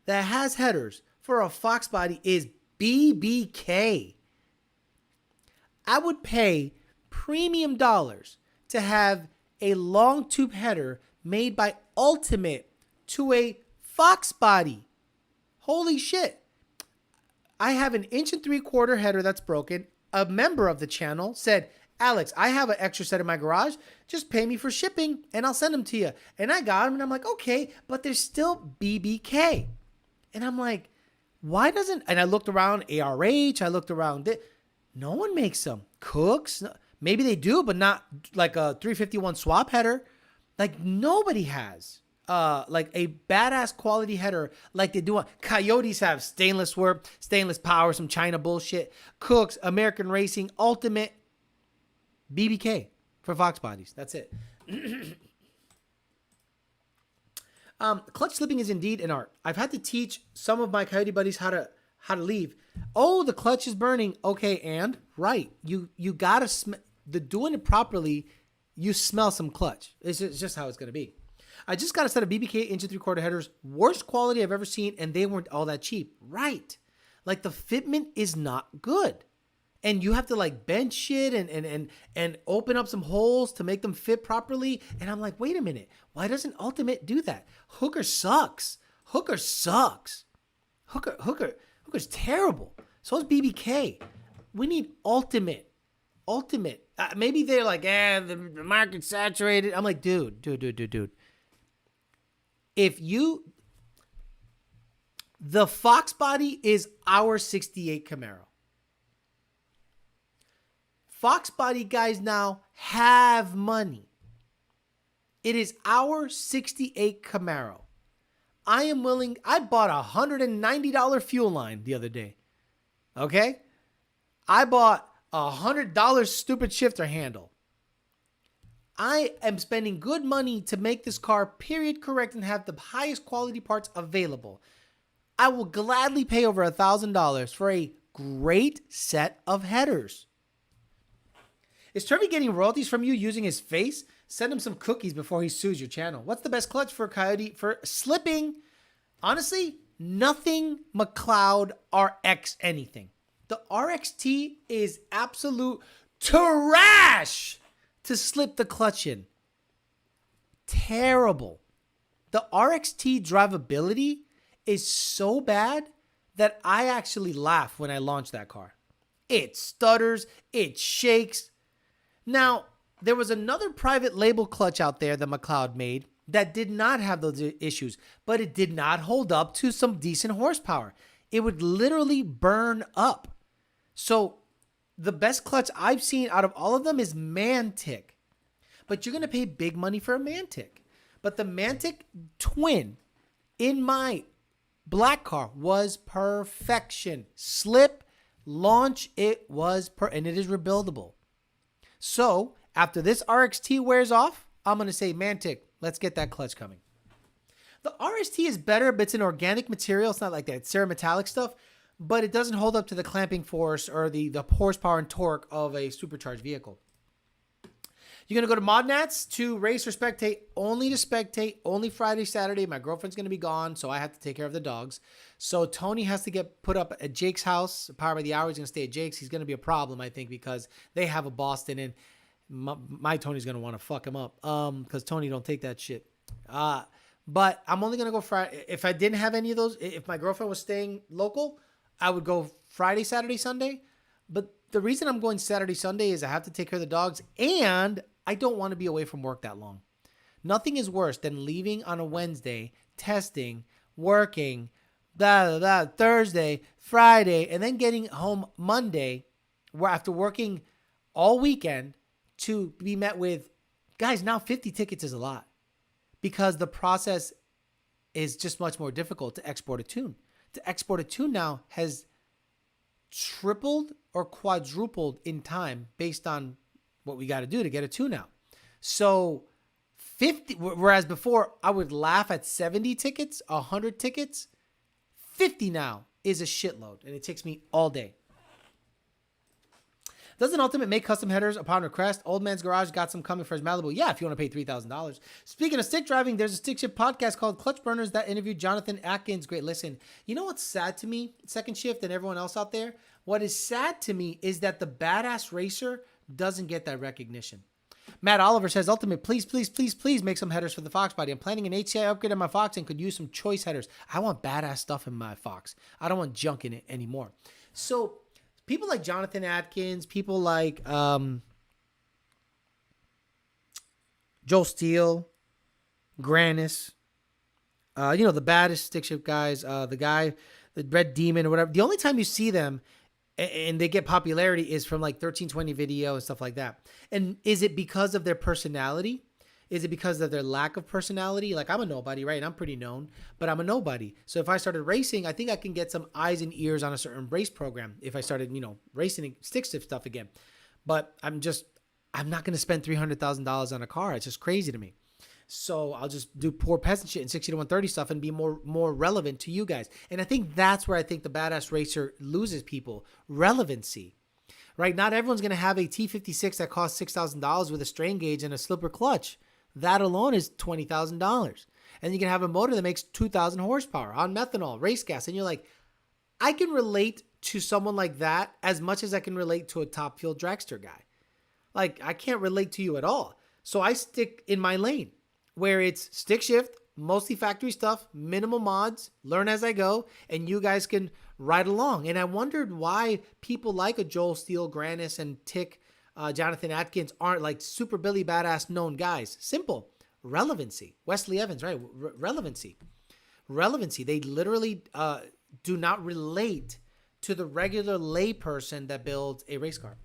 that has headers for a Fox body is BBK. I would pay premium dollars to have a long tube header made by Ultimate to a Fox body. Holy shit. I have an 1 3/4 header that's broken. A member of the channel said, Alex, I have an extra set in my garage. Just pay me for shipping and I'll send them to you. And I got them and I'm like, okay, but there's still BBK. And I'm like, why doesn't, and I looked around ARH, I looked around, no one makes them. Cooks, maybe they do, but not like a 351 swap header. Like nobody has like a badass quality header like they do. Coyotes have stainless work, stainless power, some China bullshit. Cooks, American Racing, Ultimate, BBK for Fox bodies. That's it. Clutch slipping is indeed an art. I've had to teach some of my Coyote buddies how to leave. Oh, the clutch is burning. Okay, and right, you gotta doing it properly. You smell some clutch. It's just how it's gonna be. I just got a set of BBK 1.75" headers, worst quality I've ever seen, and they weren't all that cheap. Right, like the fitment is not good, and you have to like bend shit and open up some holes to make them fit properly. And I'm like, wait a minute, why doesn't Ultimate do that? Hooker sucks. Hooker's terrible. So is BBK. We need Ultimate. Maybe they're like, the market's saturated. I'm like, dude. The Fox body is our 68 Camaro. Fox body guys now have money. It is our 68 Camaro. I bought a $190 fuel line the other day. Okay? I bought a $100 stupid shifter handle. I am spending good money to make this car period correct and have the highest quality parts available. I will gladly pay over $1,000 for a great set of headers. Is Turvey getting royalties from you using his face? Send him some cookies before he sues your channel. What's the best clutch for Coyote for slipping? Honestly, nothing McLeod RX anything. The RXT is absolute trash to slip the clutch in. Terrible. The RXT drivability is so bad that I actually laugh when I launch that car. It stutters, it shakes. Now, there was another private label clutch out there that McLeod made that did not have those issues, but it did not hold up to some decent horsepower. It would literally burn up. So the best clutch I've seen out of all of them is Mantic. But you're going to pay big money for a Mantic. But the Mantic Twin in my black car was perfection. Slip, launch, it was and it is rebuildable. So after this RXT wears off, I'm going to say, Mantic, let's get that clutch coming. The RST is better, but it's an organic material. It's not like that ceremetallic stuff, but it doesn't hold up to the clamping force or the horsepower and torque of a supercharged vehicle. You're going to go to Modnats to race or spectate, only to spectate, only Friday, Saturday. My girlfriend's going to be gone, so I have to take care of the dogs. So Tony has to get put up at Jake's house. Power by the hour, he's going to stay at Jake's. He's going to be a problem, I think, because they have a Boston, and my Tony's going to want to fuck him up because Tony don't take that shit. But I'm only going to go Friday. If I didn't have any of those, if my girlfriend was staying local, I would go Friday, Saturday, Sunday. But the reason I'm going Saturday, Sunday is I have to take care of the dogs, and I don't want to be away from work that long. Nothing is worse than leaving on a Wednesday, testing, working, Thursday, Friday, and then getting home Monday, where after working all weekend, to be met with, guys, now 50 tickets is a lot because the process is just much more difficult to export a tune. To export a tune now has tripled or quadrupled in time based on what we got to do to get a tune out. So 50, whereas before I would laugh at 70 tickets, 100 tickets, 50 now is a shitload, and it takes me all day. Doesn't Ultimate make custom headers upon request? Old Man's Garage got some coming for his Malibu. Yeah, if you want to pay $3,000. Speaking of stick driving, there's a stick shift podcast called Clutch Burners that interviewed Jonathan Atkins. Great listen. You know what's sad to me, Second Shift and everyone else out there? What is sad to me is that the badass racer doesn't get that recognition. Matt Oliver says, Ultimate, please make some headers for the Fox body. I'm planning an HCI upgrade on my Fox and could use some choice headers. I want badass stuff in my Fox. I don't want junk in it anymore. So people like Jonathan Atkins, people like Joel Steele, Granis, The baddest stick shift guys, the guy, the Red Demon or whatever. The only time you see them and they get popularity is from like 1320 video and stuff like that. And is it because of their personality? Is it because of their lack of personality? Like, I'm a nobody, right? And I'm pretty known, but I'm a nobody. So if I started racing, I think I can get some eyes and ears on a certain race program if I started, racing stick shift stuff again. But I'm not going to spend $300,000 on a car. It's just crazy to me. So I'll just do poor peasant shit and 60 to 130 stuff and be more relevant to you guys. And I think that's where I think the badass racer loses people. Relevancy, right? Not everyone's going to have a T56 that costs $6,000 with a strain gauge and a slipper clutch. That alone is $20,000. And you can have a motor that makes 2,000 horsepower on methanol, race gas. And you're like, I can relate to someone like that as much as I can relate to a top fuel dragster guy. Like, I can't relate to you at all. So I stick in my lane where it's stick shift, mostly factory stuff, minimal mods, learn as I go, and you guys can ride along. And I wondered why people like a Joel Steele, Granis, and Tick, Jonathan Atkins aren't like super Billy badass known guys. Simple. Relevancy. Wesley Evans, right? Relevancy. They literally do not relate to the regular layperson that builds a race car.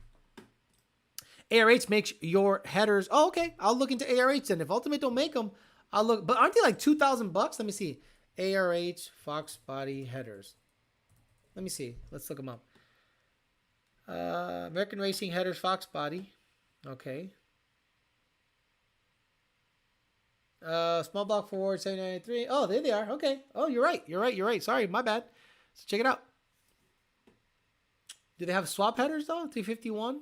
ARH makes your headers. Oh, okay. I'll look into ARH then. If Ultimate don't make them, I'll look. But aren't they like $2,000? Let me see. ARH Fox body headers. Let me see. Let's look them up. American Racing headers Fox body. Okay. Small block forward 793. Oh, there they are. Okay. Oh, you're right. Sorry, my bad. So check it out. Do they have swap headers though? 351.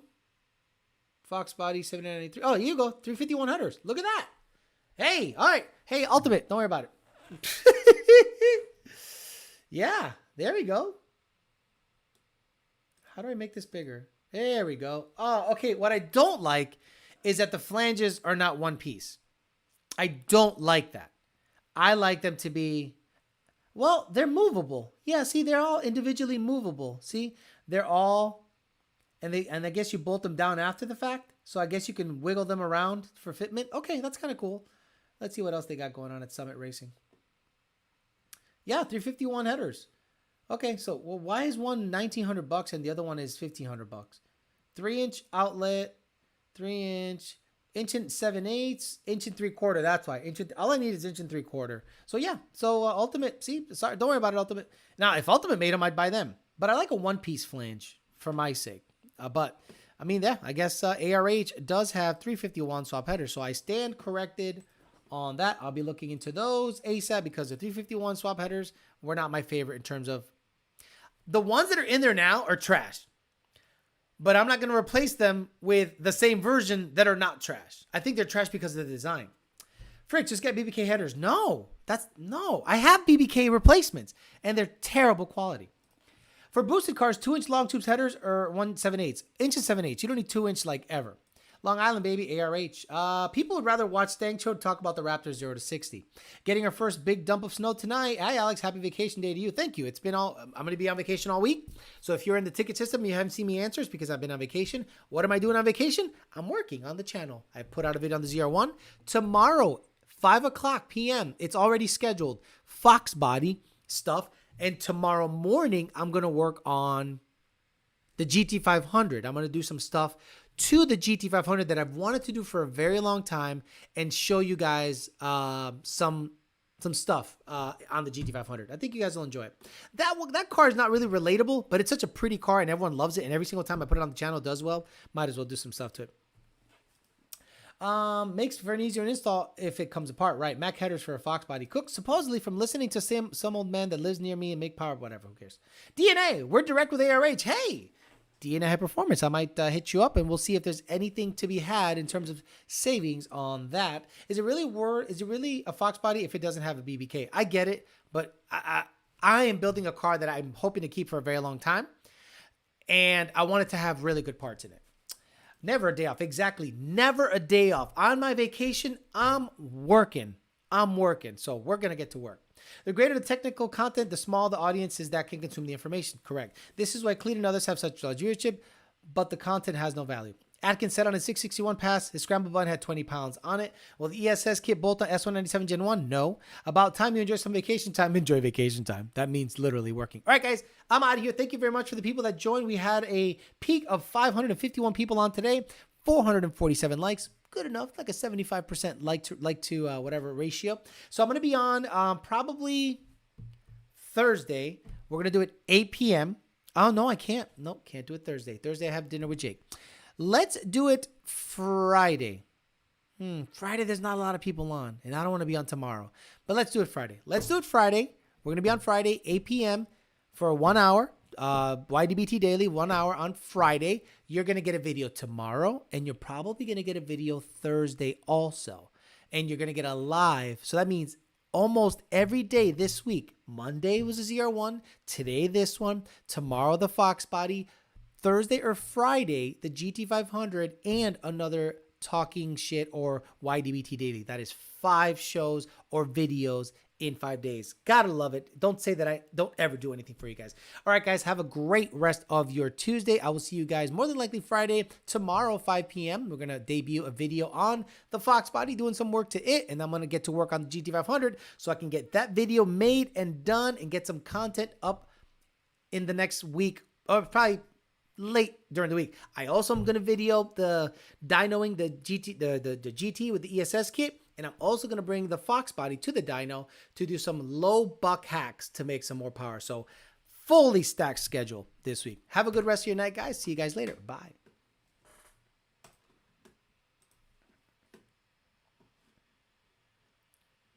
Fox body 793. Oh, here you go. 351 headers. Look at that. Hey, all right. Hey, Ultimate. Don't worry about it. Yeah, there we go. How do I make this bigger? There we go. Oh, okay. What I don't like is that the flanges are not one piece. I don't like that. I like them to be, well, they're movable. Yeah, see, they're all individually movable. See, they're all, and I guess you bolt them down after the fact. So I guess you can wiggle them around for fitment. Okay, that's kind of cool. Let's see what else they got going on at Summit Racing. Yeah, 351 headers. Okay, so well, why is one $1,900 and the other one is $1,500? 3-inch outlet, 3-inch, inch and 7/8, inch and 3/4. That's why. All I need is inch and 3/4. So yeah. So Ultimate. See, sorry, don't worry about it, Ultimate. Now, if Ultimate made them, I'd buy them. But I like a one-piece flange for my sake. But I mean, yeah, I guess ARH does have 351 swap headers, so I stand corrected on that. I'll be looking into those ASAP because the 351 swap headers were not my favorite in terms of the ones that are in there now are trash. But I'm not going to replace them with the same version that are not trash. I think they're trash because of the design. Frick, just get BBK headers. No. I have BBK replacements, and they're terrible quality. For boosted cars, 2-inch long tubes headers or 1/7/8. Inch and 7/8. You don't need 2-inch like ever. Long Island, baby, ARH. People would rather watch Stang Cho talk about the Raptor 0 to 60. Getting our first big dump of snow tonight. Hi, Alex. Happy vacation day to you. Thank you. I'm going to be on vacation all week. So if you're in the ticket system and you haven't seen me answer, it's because I've been on vacation. What am I doing on vacation? I'm working on the channel. I put out a video on the ZR1. Tomorrow, 5 o'clock p.m., it's already scheduled. Fox body stuff. And tomorrow morning, I'm going to work on the GT500. I'm going to do some stuff to the GT500 that I've wanted to do for a very long time and show you guys some stuff on the GT500. I think you guys will enjoy it. That car is not really relatable, but it's such a pretty car and everyone loves it. And every single time I put it on the channel, it does well. Might as well do some stuff to it. Makes for an easier install if it comes apart, right? Mac headers for a Fox body. Cook, supposedly from listening to some old man that lives near me and make power, whatever, who cares? DNA, we're direct with ARH. Hey, DNA High Performance. I might hit you up and we'll see if there's anything to be had in terms of savings on that. Is it really a Fox body if it doesn't have a BBK? I get it, but I am building a car that I'm hoping to keep for a very long time. And I want it to have really good parts in it. Never a day off. Exactly. Never a day off. On my vacation, I'm working. So we're going to get to work. The greater the technical content, the smaller the audiences that can consume the information. Correct. This is why Clean and others have such large viewership, but the content has no value. Atkins said on his 661 pass, his scramble button had 20 pounds on it. Will the ESS kit bolt on S197 Gen 1? No. About time you enjoy some vacation time, enjoy vacation time. That means literally working. All right, guys, I'm out of here. Thank you very much for the people that joined. We had a peak of 551 people on today, 447 likes. Good enough, like a 75% like to whatever ratio. So I'm going to be on probably Thursday. We're going to do it 8 p.m. Oh, no, I can't. Nope, can't do it Thursday. Thursday, I have dinner with Jake. Let's do it Friday. Friday, there's not a lot of people on, and I don't want to be on tomorrow. But let's do it Friday. Let's do it Friday. We're going to be on Friday, 8 p.m. for 1 hour. YDBT Daily, 1 hour on Friday. You're going to get a video tomorrow, and you're probably going to get a video Thursday also. And you're going to get a live. So that means almost every day this week. Monday was a ZR1. Today, this one. Tomorrow, the Fox Body. Thursday or Friday, the GT500 and another talking shit or YDBT Daily. That is 5 shows or videos in 5 days. Gotta love it. Don't say that I don't ever do anything for you guys. All right, guys, have a great rest of your Tuesday. I will see you guys more than likely Friday. Tomorrow, 5 p.m., we're going to debut a video on the Fox Body, doing some work to it, and I'm going to get to work on the GT500 so I can get that video made and done and get some content up in the next week, or probably late during the week. I also am going to video the dynoing the GT with the ESS kit, and I'm also going to bring the Fox Body to the dyno to do some low buck hacks to make some more power. So fully stacked schedule this week. Have a good rest of your night, guys. See you guys later. Bye.